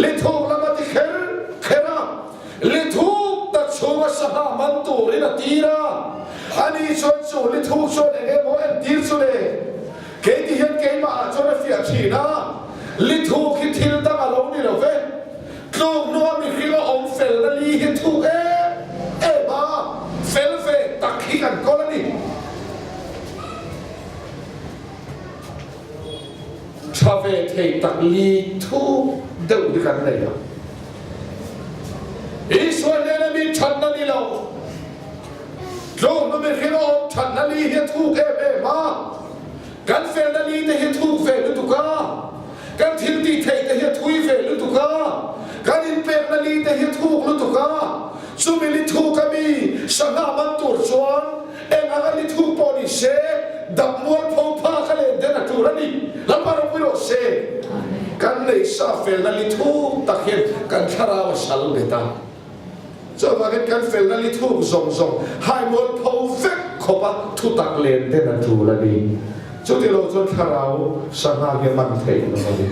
A: ลิทูกละมาติเคราลิทูกตัดชัวสหมันตัวรินาตีระอันนี้ชนสูลิทูกชนเอ็มโอเอ็มดีสุดเลยเกติเห็นเกมาชนเฟียชีนะลิทูกที่ทิลตั้งอารมณ์นี่เราเว้ยกลุ่มนัวมีคิโลอมเฟลนั่นลีฮิทูกมาเฟลตักขี้กันก้อนนี่ชาเวเทตักลีทูเดือดกันเลยอ่ะอีส่วนเนี่ยมีฉันนั่นนี่เราโลกนั้นมีแค่เราฉันนั่นนี่เฮียทูกมากันเฟลนั่นนี่แต่เฮียทูกเฟลหรือตุกากันทิลตีเทแต่เฮียทุยเฟลหรือตุกากันอินเปรนั่นนี่แต่เฮียทูกหรือตุกาสุมิลิทูกมีสง่ามันตัวชวนอาลิทูปอนิเซดับมวลพงพาคะเลนเดนัตูรันี่ลำบากวิโรเซกันในซาเฟลนัลิทูตะเคียนกันคาราวชัลเดตาเจ้าว่ากันเฟลนัลิทูซงให้มวลพงเฟกขบทุตักเลนเดนัตูรันี่จุดที่เราจนคาราวสง่าเกมันเทนเราดิ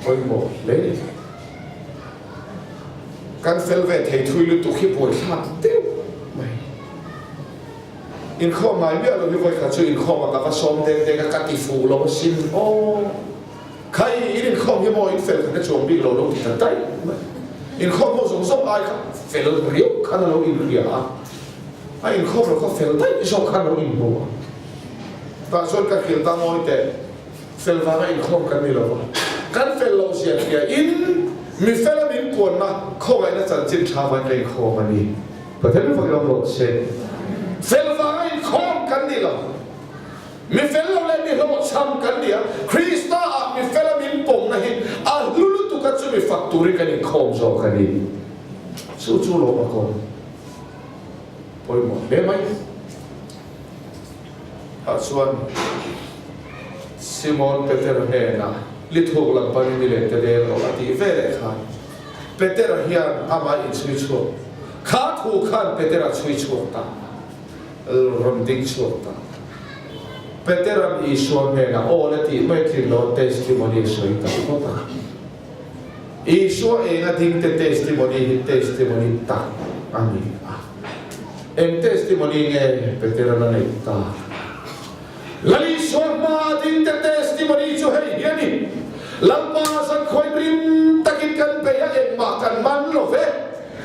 A: โอ้ยหมดเลยกันเฟลเวทให้ทุยลุตุขีปวดขาดเต็มไม่อินข้อหมายเมื่อเราไม่ค่อยขัดชื่ออินข้อมากับผสมเด็กๆกับติฟูเราชิมโอ้ใครอินข้อที่มออินเฟลกันจะจมบีเราลงที่ตัดใจอินข้อมอสงสารครับเฟลเรียวขันเราอินเรียอินข้อเราก็เฟลได้ชอบขันเราอินบัวแต่ส่วนการเขียนตามอยแต่ เฟลว่าอินข้อกันนี่หรอกันเฟลโลเซียเนี่ยอินมีเฟลมินปวนมาข้อไอ้นั่นจะจิ้มชาวบ้านในข้อมันนี่ประเทศนี้ฟังเราโหลดเช่นเฟลว่าอินข้อกันนี่หรอมีเฟลเราเลยมีโหลดช้ำกันเนี่ยคริสต์มีเฟลมินปงนะฮิลุลุตุกัดจะมีฟักตูริกันอินข้อโจกันนี่สู้โลมาก่อนพอหมดได้ไหมส่วนซิมอนเปเตอร์เฮนะลิทูกลังปานิเลตเดโรอติเวเรขันเปเตอร์เฮียนอามาอินช่วยชัวขาถูกขันเปเตอร์ช่วยชัวตารมดิ้งชัวตาเปเตอร์อีชัวเฮนะโอเลติไม่คิดโลเทสติโมนีช่วยตาก็ตาอีชัวเองดิ้งเทสติโมนีตาอันนี้เอ็มเทสติโมนีเงี้ยเปเตอร์นั่นเองตาLali suama din te testimoni jo hai yani lampa san khoi brim takin kan pe ya ek ma kan man lo ve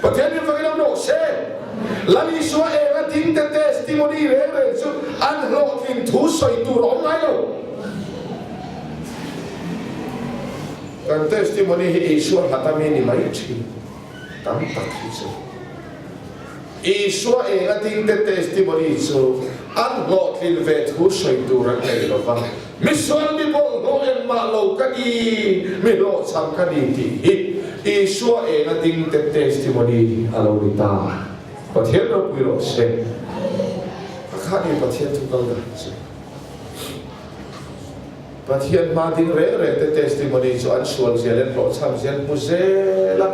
A: pathian ni fagila no se lali suwa e din te testimoni re chu an lo kin thu soi tu rom nai lo kan testimoni hi Isua hatami ni mai chi tam tak hi chu Isua e din te testimoni chu an lo kin ve thu soi tu ran nei lo va miswan mi bol no en ma lo ka i mi lo cham ka ni ti Isua e din te testimoni alo ri ta pathian ro pi ro se kha ni pathian thu kal da se pathian ma ding re te testimoni chu an sual zelen lo cham zen mu zela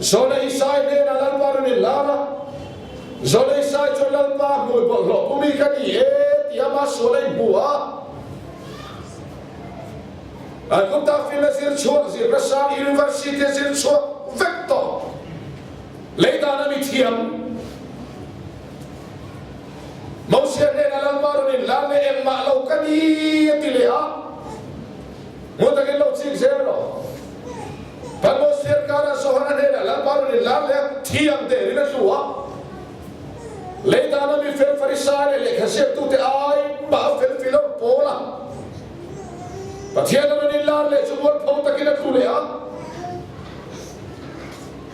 A: zona isai ne na lan par ni la Zolei sai cholal pa mui bol lo pumi kani tiama solei bua. Aku tak fila sir chua sir Rasam University sir chua vector. Leida na mi tiam. Mausia ne nalang baru ni lame emma lau kani tilea. Mutakin lau cing zero. Pagosir kara sohana ne nalang baru ni lame tiam de rina tua. Leida na mi fel farisare le khasir tu te ai ba fel filon pola pathian na ni la le chubol phau takina tu le a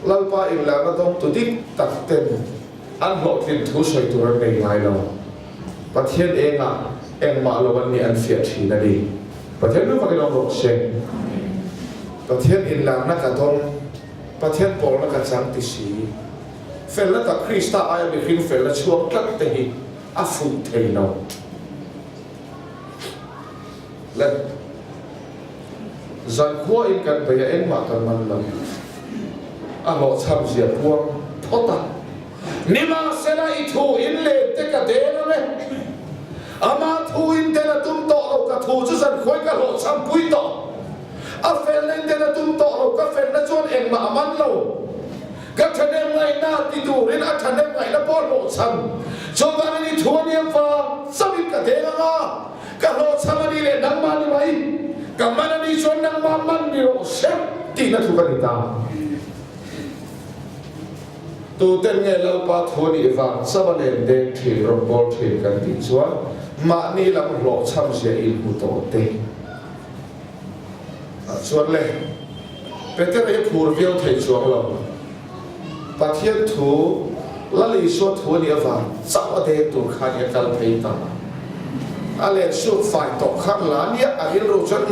A: lalpa im la na dong tu dik tak ten an lo tin thu soi tu ran nei ngai lo pathian enga engma lo ban ni an fia thi na di pathian nu pakin ong ro se pathian in la na ka dong pathian pol na ka chang ti si fel la ta Krista ai mi hin fel la chuang tlat te hi a fu thei no la zan khua in kan pe ya en ma kan man lam a lo cham sia puang thota nima sela I thu in le te ka de na le ama thu in te na tum to lo ka thu chu zan khoi ka lo cham pui to a fel len te na tum to lo ka fel na chuan en ma man lo các thằng em ngày na ti tu đến các thằng em ngày na bỏ lộ sắm cho bạn đi thua niệm vào sao biết cả thế mà các lộ sắm đi lên đăng man đi vậy các bạn đi chọn đăng man đi lộ xếp thì nó thua cái gì ta tu tên nghe lâu ba thua đi vào sao bạn lên đen thì rồi bỏ thì cái gì xóa mà ni là một lộ sắm sẽ in một tổ tê xóa lên bây giờ cái phù phiêu thầy xóa lòng pathian thu lali so thu ni ava chawa de tur khan ya kal thei ta ale su fai to khan la ni a rin ro chan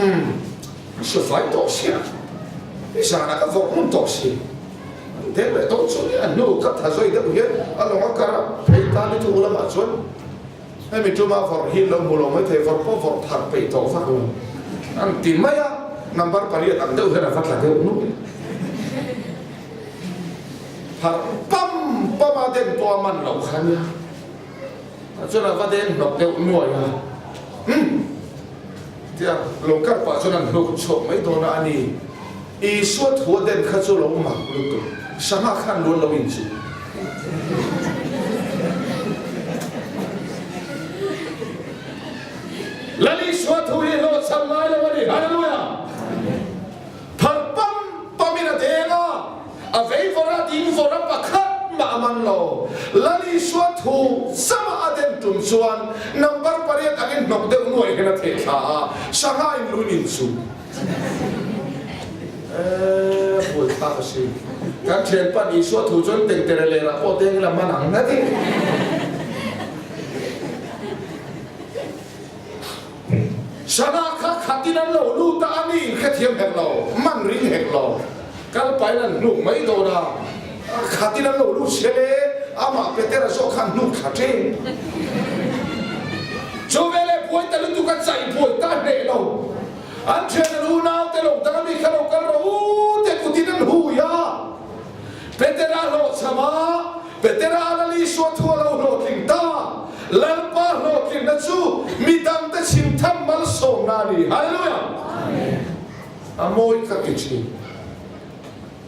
A: su fai to sia isa na ka vo mun to si de le to chu ni an no ka tha zoi de u ye a lo ka ra thei ta ni thu la ma chuan hai mi tu ma for hi lo mu lo mai thei for po for thar pe to fa ko an tin mai a number pariat an de u na fa la de nu har pam pama den to man lo khan ya cho là va den nọc đều nuôi à tia lo kar pa cho nan lo cho mấy đồ na ani I suốt thua den khát cho lo mặc lo tu sama khan luôn lo in chu lali suốt thua hi lo sam mai lo ni hallelujah har pam pamina de na a vei vora din vora pa khat ma man lo lali swat hu sama aden tum suan number pare angin nok de ngoi hena the tha shanghai lunin su bul ta si kan chen pan i swat hu chon teng tere le ra po teng la manang na ti Sana kha khatinan lo lu ta ani khathiam hek lo man ring hek lo kal pailan lu mai do da khatinan lo lu chele ama petera so khan lu khate chovele poi ta lu tu ka chai poi ta ne lo an chen lu nau te lo ta mi khalo kal ro te kutinan hu ya petera lo sama petera ala li so thu lo lo ting ta lalpa lo kin na chu mi dam ta chim tham mal so na ni hallelujah amen amoi ka kichi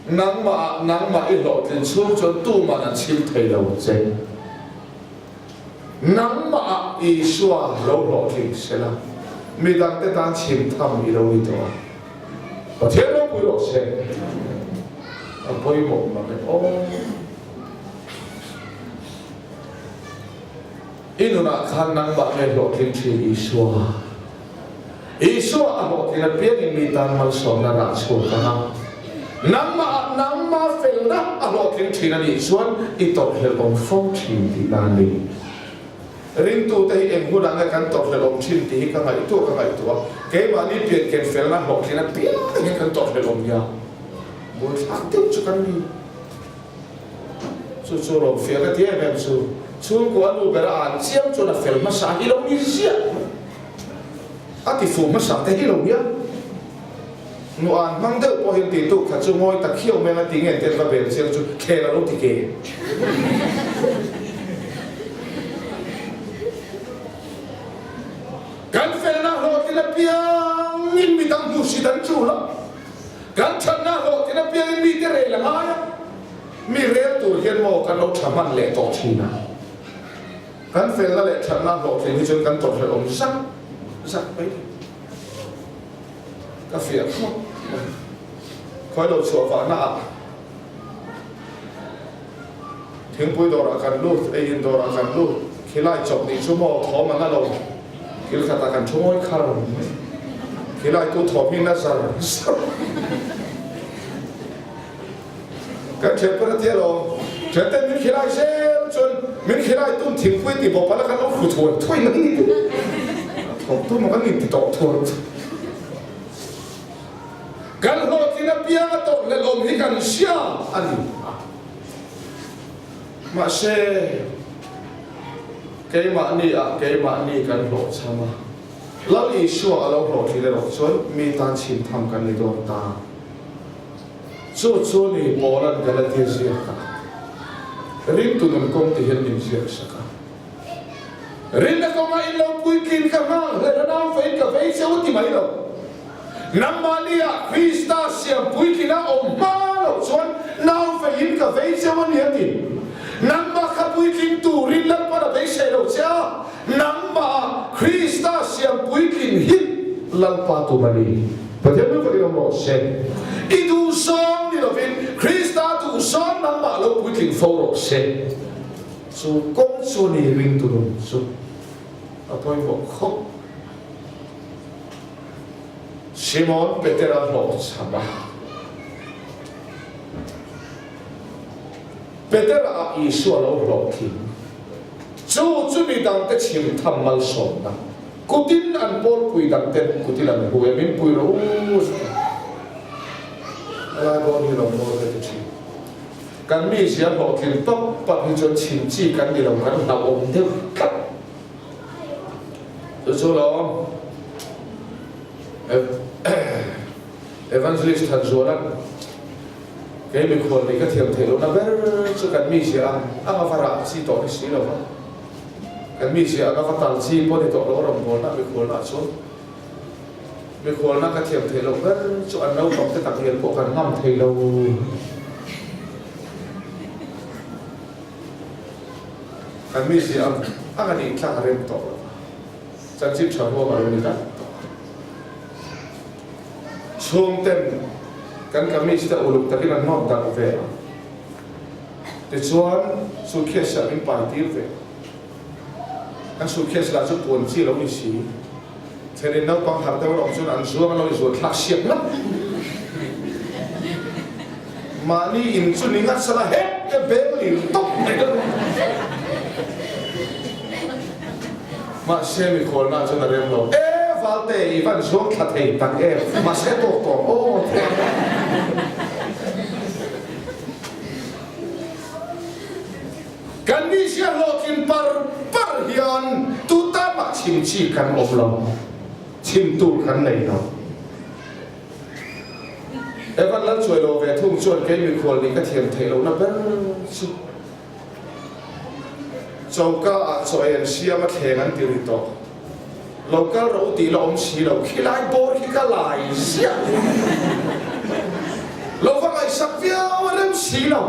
A: nang ma i lo kin chu chon tu ma na chim thei lo che nang ma i shwa lo kin sela mi dam ta tan chim tham i lo ni to ba che lo pu lo che apoi mo ma o inuna khan nang ba me lo tin thi iswa a lo tin a pian mi tan mal som na ra chu kana nang ma fel na a lo tin thi na ni suan I to hlel om phong thin ti na ni ring tu te em hu dang kan to hlel om thin ti ka ngai tu ke ma ni pian ken fel na lo tin a pian ni kan to hlel om ya bo sa te chu kan ni chu lo fia ka ti em su Chung ko anu bera an siam chona fel masa hilong ni sia ati fu masa te hilong ya no an mang de po hin ti tu kha chu ngoi ta khiu me ma ti nge te ka bel siang chu khe la lo ti ke kan fel na ho ti na piang nin mi dang du si dan chu la kan chan na ho ti na piang mi te re la ma ya mi re tu hian mo kan lo thaman le to chi na kan fel la le chan na lo ti ni chun kan to le om sak pe ka fia khoi lo chua fa na thing pui do ra kan lu ei in do ra kan lu khilai chok ni chu mo tho ma na lo kil khata kan choi khar khilai tu tho mi na sar kan che par te lo che te mi khilai se chun mi khilai tum thing pui ti bo pa la kan lo khu thoi thoi na ni tho tu mo kan ni ti to thoi kan ho ti na pia to le lom hi kan sia ani ma se ke ma ni kan lo chama lo I shu a lo lo ti le lo chon mi tan chin tham kan ni do ta chu ni bolan galati sia ka rin tu nun kom ti hen ni sia saka rin na ko ma in lo pui kin ka ma le na fe ka fe se uti mai lo Namalia Krista siam pui kina o malo chuan nau fe in ka fe se wan yati namba ka pui kin tu rin la para be se lo cha namba Krista siam pui kin hit lal pa tu mani pathem no ko mo se idu song ni lo vin Krista tu song namba lo pui kin fo ro se su kong su ni ring tu no su apoi mo kho Simon Petera lo sama Petera Isu lo lo kin chu mi dang te chim tham mal som na kutin an pol pui dang te kutin an hu min pui ro ala bo ni lo mo te chi kan mi sia lo kin top pa ni cho chim chi kan ni lo kan na om te kat so lo evangelist han zoran ke mi khol ni ka thiam thelo na ber chu kan mi sia anga fara si to ni si lo kan mi sia ka fatal si po ni to lo ram bo na mi khol na chu mi khol na ka thiam thelo ber chu an no to te tak hian ko kan ngam thelo kan mi sia anga ni thla rem to chan chip chho mo ma ni ta chung ten kan kami sita uluk tapi kan not dang ve แต่ชวนสุดเคสจะเป็นไปที่เวอันสุดเคสละจุดปนที่เราไม่ชี้เธอเรียนนักปังหัดแต่ว่าเราส่วนอันส่วนเราส่วนคลาสเซียนะมานี่อินส่วนนี้งัดสละเฮ็ดก็เบลลี่ตกไปกันมาเชื่อมีคนน่าจะเรียนเราฟัลเตอีวันช่วงขัดเหตุตั้งมาเชื่อตัวโอ้กันนี่เชื่อโลกินปาร์ฮิอันตุตามาชิมชีกันอบลมชิมตูกันเลยเนาะวันนั้นช่วยเราเวทุ่งชวนแกมีคนนี้ก็เทียมเทโลนะเป็นสุดเจ้าก็ช่วยเชียมาเทนันติริโตเราก็รู้ตีเราอมชีเราขี้ไล่โบขี้ก็ไล่เสียเราฟังไอ้สักเดียวว่าเริ่มชีเรา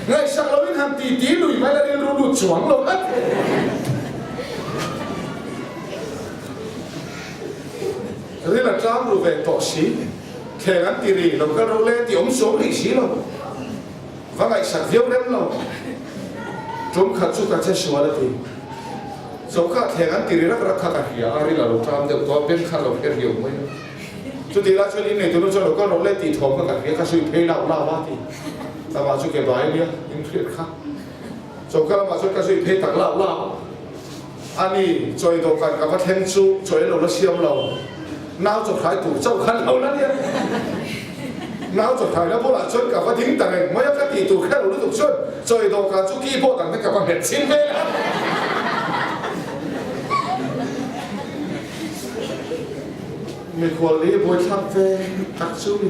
A: ไงสักเราไม่ทำตีลุยไม่ได้เรียนรู้ดูจวงเราอัดเรื่องจ้างรู้เวทต่อชีแข่งกันตีรีเราก็รู้เล่ตีอมสมอีชีเราฟังไอ้สักเดียวเริ่มเราจงขัดสุขจะชัวร์เลยสมข้าแข่งกันตีรีรักขัดกันเหี้ยอะไรเราทำเดี๋ยวตัวเป็นข้าเราเป็นเดียวไม่สุดที่ละช่วงนี้เนี่ยตัวนู้นเราก็รู้เล่ตีทองกันเหี้ยก็ช่วยเพลเราเล่าว่าทีแต่ว่าช่วยเก็บไว้เนี่ยยิ่งเครียดครับสมข้ามาช่วยก็ช่วยเพลตักเล่าอันนี้ช่วยตัวกันกับว่าเทนซูช่วยเราเชื่อมเราน้าจดขายถูกเจ้าขันเราแล้วเนี่ยน้าจดขายแล้วพวกเราชนกับว่าทิ้งแต่เองไม่อยากตีถูกแค่เรารู้ถูกชนช่วยตัวกันชุกี้พวกต่างกับว่าเห็ดชิ้นไปแล้วมีคนเลี้ยบวยทับเฟตักซุย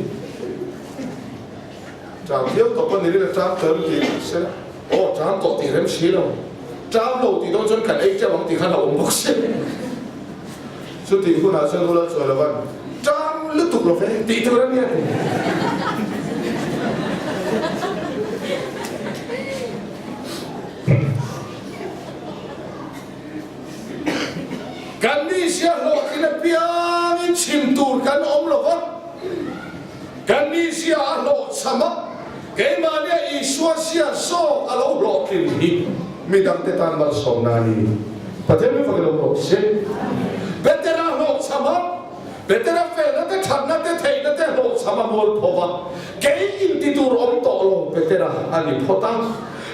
A: จามเที่ยวต่อไปนี้เราจามเติมตีเสร็จโอ้จามต่อตีเริ่มชี้เราจามเราตีต้องจนขันเอ็กจะบางตีขันเราอมบุกเส้นสุดที่คุณอาจจะรู้แล้วส่วนละวันจามลึกถูกเราเฟตีตัวนั้นเนี่ยกันนี่เสียโลกินเปียงชิมตูร์กันอมโลกกันนี่เสียโลสมัคเกมาเนี่ยอีชัวเสียโซอโลโลกินฮีมีดังเตตันมาสองนานีประเทศไม่ฟังเราโลกเสียเบเตอร์โลสมัคเบเตอร์เฟนั่นแต่ฉันนั่นแต่เทนั่นแต่โลสมัคโมลพวะเกยินติตูร์อมโตโลเบเตอร์อันนี้พอตั้ง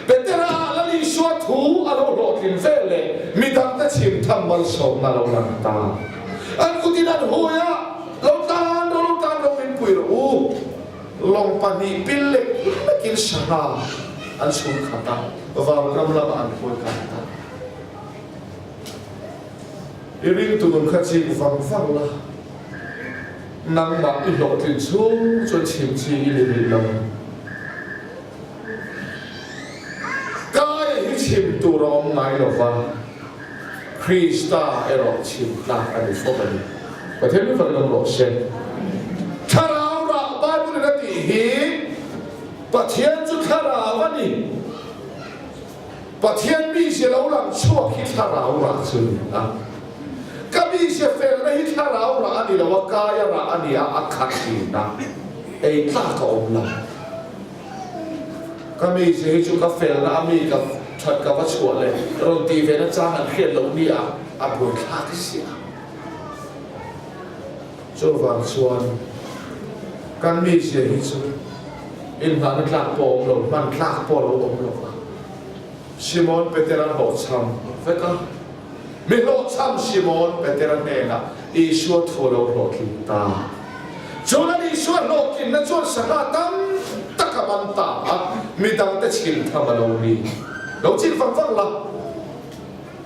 A: เบเตอร์อะไรชัวทูอโลโลกินเฟลเลยมีดังแต่ชิมทำมันสองนาเราหลังตาอันกุฏินั้นหัวเราตานเราเป็นปุ๋ยรู้ลองปนีปิลเล็กไม่กินชาอันสูงขัดตาวางรำลำอันป่วยขัดตาอีริงตุนขัดจีฟังละนางมาอีหลอกถึงชูจนชิมจีอีลิลงกายที่ชิมตัวร้องไงหรอวะคริสตาเอรอชิมลาอันนี้ฟกันประเทศไม่ฟังเราหลอกเช่นถ้าเราบ้านบุรีรัมย์ฮีประเทศจุดถ้าเราวันนี้ประเทศมีเสียเราหลังชั่วคิดถ้าเราหลังซึ่งนะก็มีเสียเฟลในที่ถ้าเราหลังอันนี้เราว่ากายหลังอันนี้อักขัดดีนะไอ้ตาก็อมละก็มีเสียจุดกาแฟนะมีกับชัดกับว่าชั่วเลยเราตีเวนัจ้างอันเครียดเราเนี่ยอับบุญคลาดเสียช่วงวันส่วนการมีเสียงสุดอินทานคลาโปมลงมันคลาโปลงลงชิมอนเปเตรันโหดช้ำเฟก็ไม่โหดช้ำชิมอนเปเตรันเองอ่ะอีชัวทัวโลโลกินตาจนนั้นอีชัวโลกินนั่นจนสกัดตั้งตะกับมันตามีดังแต่ชิมทำมาลงนี้เราจิตฟังละ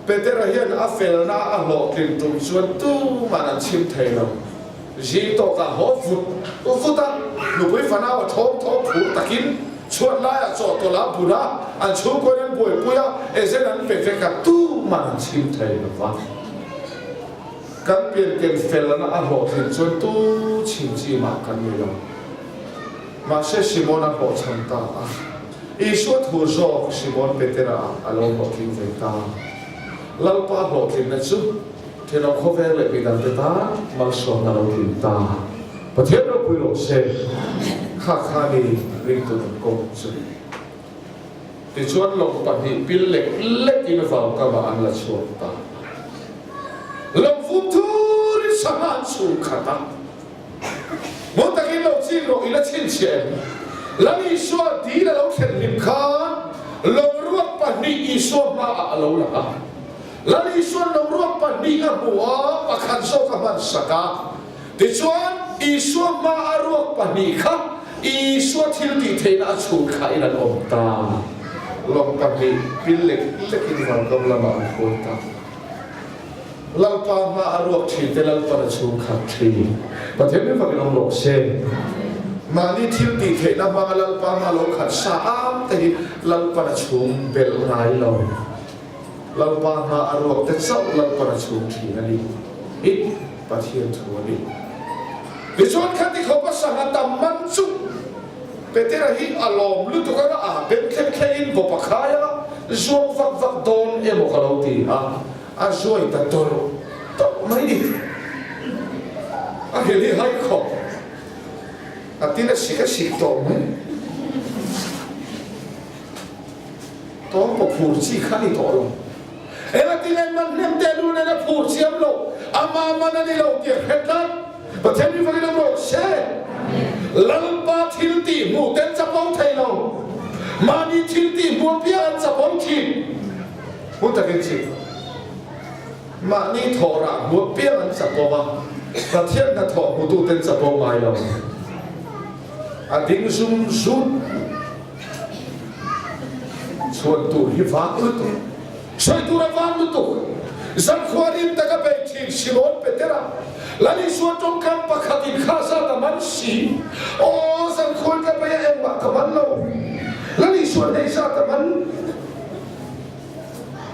A: เปเตรันเฮียนอาเฟลน่าอาโลกินตุ่มชวนตู้มันชิมเทเราจีโตกับหัวฟุตหนูไปฟันเอาท้องผูตะกินชวนไล่จอดตัวละบุระอันชูคนนั้นป่วยปุยเอเซนั้นเป็นเฟกับตู้มันชิมไทยหรือวะกันเปลี่ยนเกมเฟลนะอ่ะหลอกถึงชวนตู้ชิมจีมากันอยู่แล้วมาเชชิมอนักหลอกชันตาอีชัวทูจอกชิมอนเปเตระอ่ะหลอกถึงเวตาแล้วป้าหลอกถึงนั่นซุที่เราเข้าไปเลยไปดันตามาสอนเราถึงตาประเทศเราคุยโลเซ่ข้านีริงตัวกงสุด ติชวนลงปฏิปิลเล็กเล็กอินฟาวกบอันละชวนตาลงฟุบทูริสมานสูขตามุตตะกินเราจีนเราอิละชินเชนแล้วอิสวาดีแล้วเราเข็นลิมคานลงรวบปฏิอิสวามาเราละแล้วอิสวาลงรวบปฏิอับัวปะขันโซกมันสกาติชวนอิสวามารวบปฏิข้าอิสวาทิลติเทน่าสูขายนันอมตาลงปฏิปิลเล็กเล็กอินฟาวกบละมาอันโคตาลลปามารวบทีเตลลปนสูขัดทีประเทศนี้ฟังลงโลกเซมานี่ทิลติเทน่าบางลลปามาโลขัดสามแต่ลลปนสูเบลไงเราลลปามารวบแต่เจ้าลลปนสูทีนั่นเองอิดประเทศทัวร์นี้ดิฉันคันที่เขาภาษาตามมันจุเป็นที่เราหินอารมณ์ลุตุกันอ่ะเป็นแค่แค่อินบุปผายะช่วงฟักโดนเอโมคาราตีอ่ะช่วยตัดตัวต้องไม่ดีอ่ะเห็นให้ขอบอ่ะที่นั่นสิกสิกตัวมั้ยตัวมันพูดสิขันนี่ตัวลงเอ้ที่นั่นมันเนี่ยเดินดูนั่นพูดเสียมโลอามามันนี่เราเกี่ยวกับนั้นประเทศนี้ฟังกันเราเช่ลัลปาทิลตีมูเต็นจะป้องไทยเรามานี่ทิลตีมูเปียนจะป้องทีมูตะกินสิมานี่ทอระมูเปียนจะป้องประเทศนั้นทอมูตูเต็นจะป้องไม่เราอดิ้งซุ่มชวนตัวฮิฟ้าลุตุช่วยตัวระวังลุตุสังขวารินตะกับไปที่ชิโนเปเตระแล้วนี่ส่วนตรงกันปะขัดินข้าซาตมันสีโอ้สังขวากับไปเอ็มบะกับมันเราแล้วนี่ส่วนในซาตมัน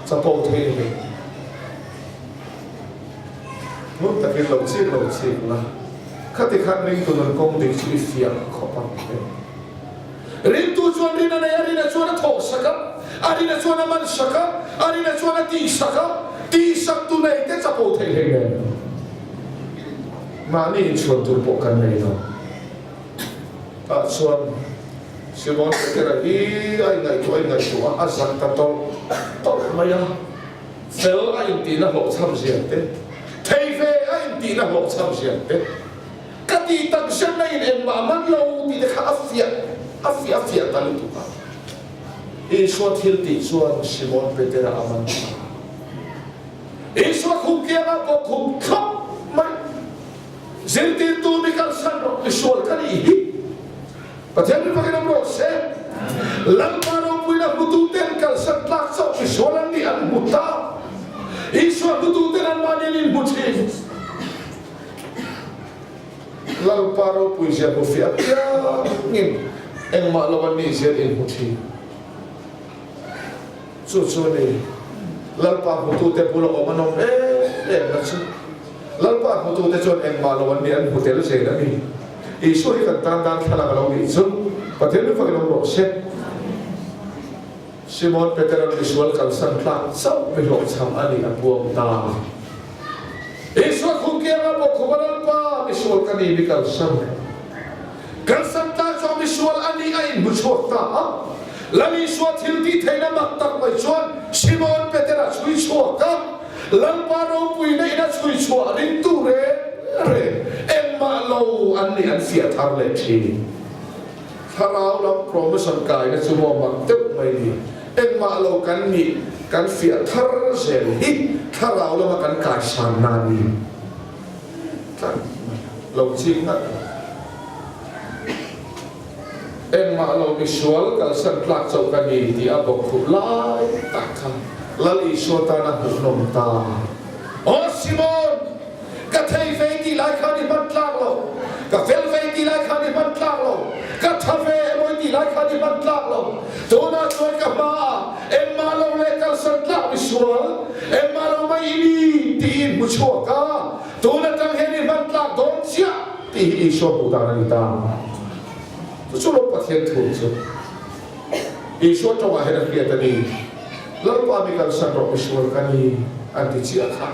A: จะโปรเทนมุตตะกินเราชีนะข้าที่ขัดริงตัวนั้นคงดิ้งชีวิตเสียขอบคุณริงตัวชวนริงนั่นไงริงนั่นชวนนั่นทอสักอาริงนั่นชวนนั่นมันสักอาริงนั่นชวนนั่นตีสักตัวไหนเต้จะโปรเทนเลยมานี่ชวนตัวปกันเลยเนาะชวนชิมอนเกิดอะไรไอ้ไงตัวอาศัยตัดต่อมายังเซลไอ้ตีน่ะหกช้ำเสียเต้เทเฟไอ้ตีน่ะหกช้ำเสียเต้กติตั้งเช่นนั้นเองมามันเราตีเด็กอาเฟียตาลุตุกาอีชวนทิลติชวนชิมอนเปเตระอามันอีชวนคุกเกียร์ก็คุกขับไม่เซนติตูมิคัลซันโรอิชวลกันอีประเทศนี้พวกเราโรเซ่ลังมาเราพูดนะบุตุเต็นคัลซันลักษณ์อิชวลันนี่อันบุตาอิชวลบุตุเต็นอันมาเนี่ยนี่บุตรีลังมาเราพูดเสียบุฟิอาติยานี่เอ็งมาเราวันนี้เสียอินบุตรีสุดนี่ลังมาบุตุเต็นพูดออกมาโน้มนั่นสิลัลปาพุทธเจ้าเอ็งมาลวันนี้อันพุทธเลเซนนี่อิสุริกันตานขลังเราดิสุประเทศนี้ฟังเราโรเซซิมอนเปเตอร์อิสุลคัลสันคลาสับไม่หลอกช้ำอันนี้อันบวมตาอิสุคุกเกียร์บอกขบลัลปาอิสุลกันนี่บิคัลสันคัลสันตาจอมอิสุลอันนี้ไอ้บุชวตาแล้วอิสุทิลติเทน่ามักตักไปชวนซิมอนเปเตอร์ช่วยชัวกันลังปาเราปุยในนั้นช่วยชัวรินตูเร่เอ็มมาเราอันนี้อันเสียทางเล็กทีถ้าเราโปรโมชั่นกายนะชั่วโมงมันเต็มไม่ดีเอ็มมาเรากันนี่กันเสียทาร์เซลฮิถ้าเรามากันกายชานานีเราจริงนะเอ็มมาเราวิชวลกันสันพลักเจ้ากันนี่ที่อาบอกคุลายตักขันลลิชวตานะหุนมตาโอซิมอนกะเทยเฟตีไลคันมันคลางโลกะเฟลเฟตีไลคันมันคลางโลกะทาเฟมวยตีไลคันมันคลางโลตัวน่าชวนกับมาเอ็มมาเราเล็กกันสันคลางวิชวลเอ็มมาเราไม่ดีตีนบุชวกาตัวน่าจังเห็นมันคลางโดนเสียตีอิชวบุตานิตาสุรปัทยันทุนสุอิชวจังหวะเห็นเกียรตินีลัลปามิคัลซันโรอิชวลกันนี่อันที่เชียร์ค่ะ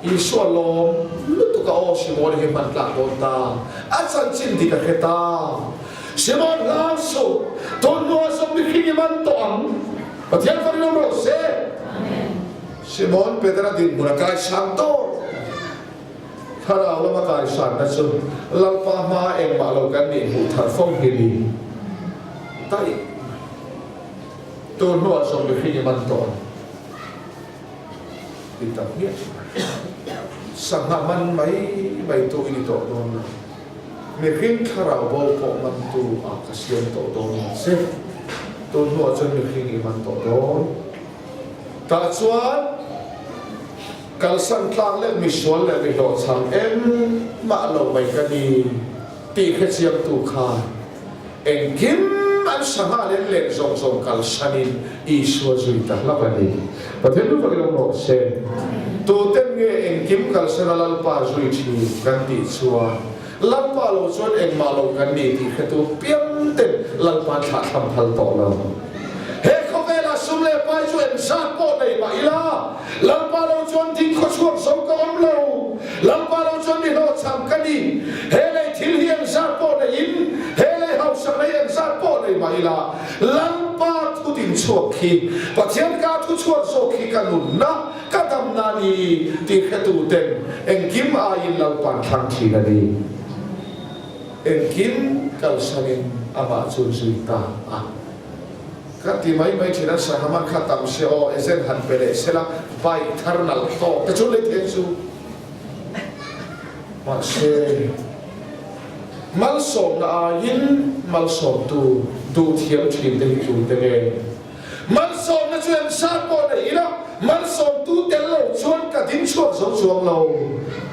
A: อิชวลลมลุตุกาโอชิมอนเฮมันกลางบนตาอาจารย์จินดิกะเขตาชิมอนลาสุตอนนัวสมิขินิมัน man to ang pathian farilong ro se Simon Petra din mulakai santo Thara lama kai san na chu lalpa ma eng ma lo kan ni hu thar phong hili tai to no so be khi man to kita hiat sangaman mai to ini to don me khin khara bo po man tu akasion to don se to no chon me khin man to don ta chuan kalsan tlang le miswal le lo cham em ma lo mai ka ni ti khe chiam tu kha en kim an sama le le zong zong kalsanin iswa zui ta la ba ni pathen lu ba lo se tu ten nge en kim kalsan lal pa zui thi kan ti chua lal pa lo chon en ma lo kan ni ti khe tu piam ten lal pa tha tham thal to lo he ko vela sum le pa chu en sa po nei ba ila lal pa lo chon tin ko chuak so ko om lo lal pa lo chon ni lo cham kan ni he le thil hi en sa po nei in he le hau sa nei en sa po nei ba ila lal pa thu tin chuak khi pathian ka thu chuak so khi kan nun na ka dam na ni ti khe tu ten en kim a in lal pan thang thi na ni en kim kal sanin ama chun sui ta a cácทีmấy mấy chuyện đó sẽ ham ăn khát tầm xe o ezen hẳn về để sẽ là vay thar nal to cái chỗ lấy tiền su mà xe mal sôm là in mal sôm tu thiam chuyện để tu để nghe mal sôm là chuyện sát bộ này đó mal sôm tu tiền lâu chuan cả tin chuột sống chuông lâu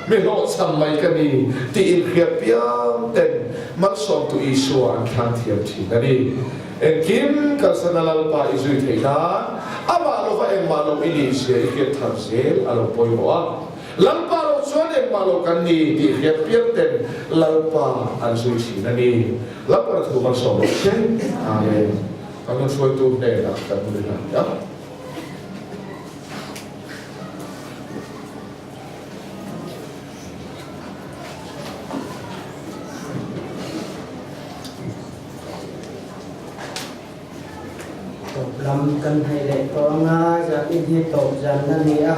A: mình lo chăm mấy cái gì thì in khiếp biang tên mal sôm tu isuan thang thiam chuyện đó đi en kim kalsana lalpa izui theina ama lo va en malo ini se ke thamsel alo poiwa lalpa lo chuan en malo kan ni ti hiat piat ten lalpa an sui thina ni lalpa thu mal so lo se amen kan soi tu ne la kan ni la ya
B: làm cần hay lệ có nga za in hi to jan na ni a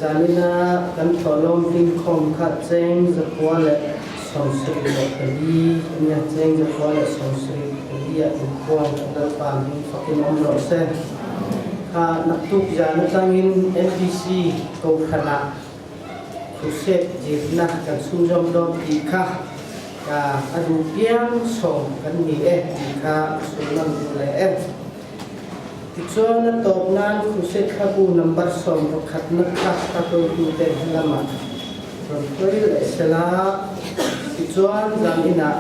B: zanina kan tholom tin khom kha cheng za kwa le som sri le kali nya cheng za kwa le som sri kali a in kwa na pan hi fakin om ro se ha na tuk jan tangin NPC ko khana khuset jibna kan sunjom dom ti kha ka adu piang som kan ni ti kha sunan le ti chuan na top nan khuset kha bu number som ro khat na kha ka to tu te lama ron koi le sela ti chuan zan ina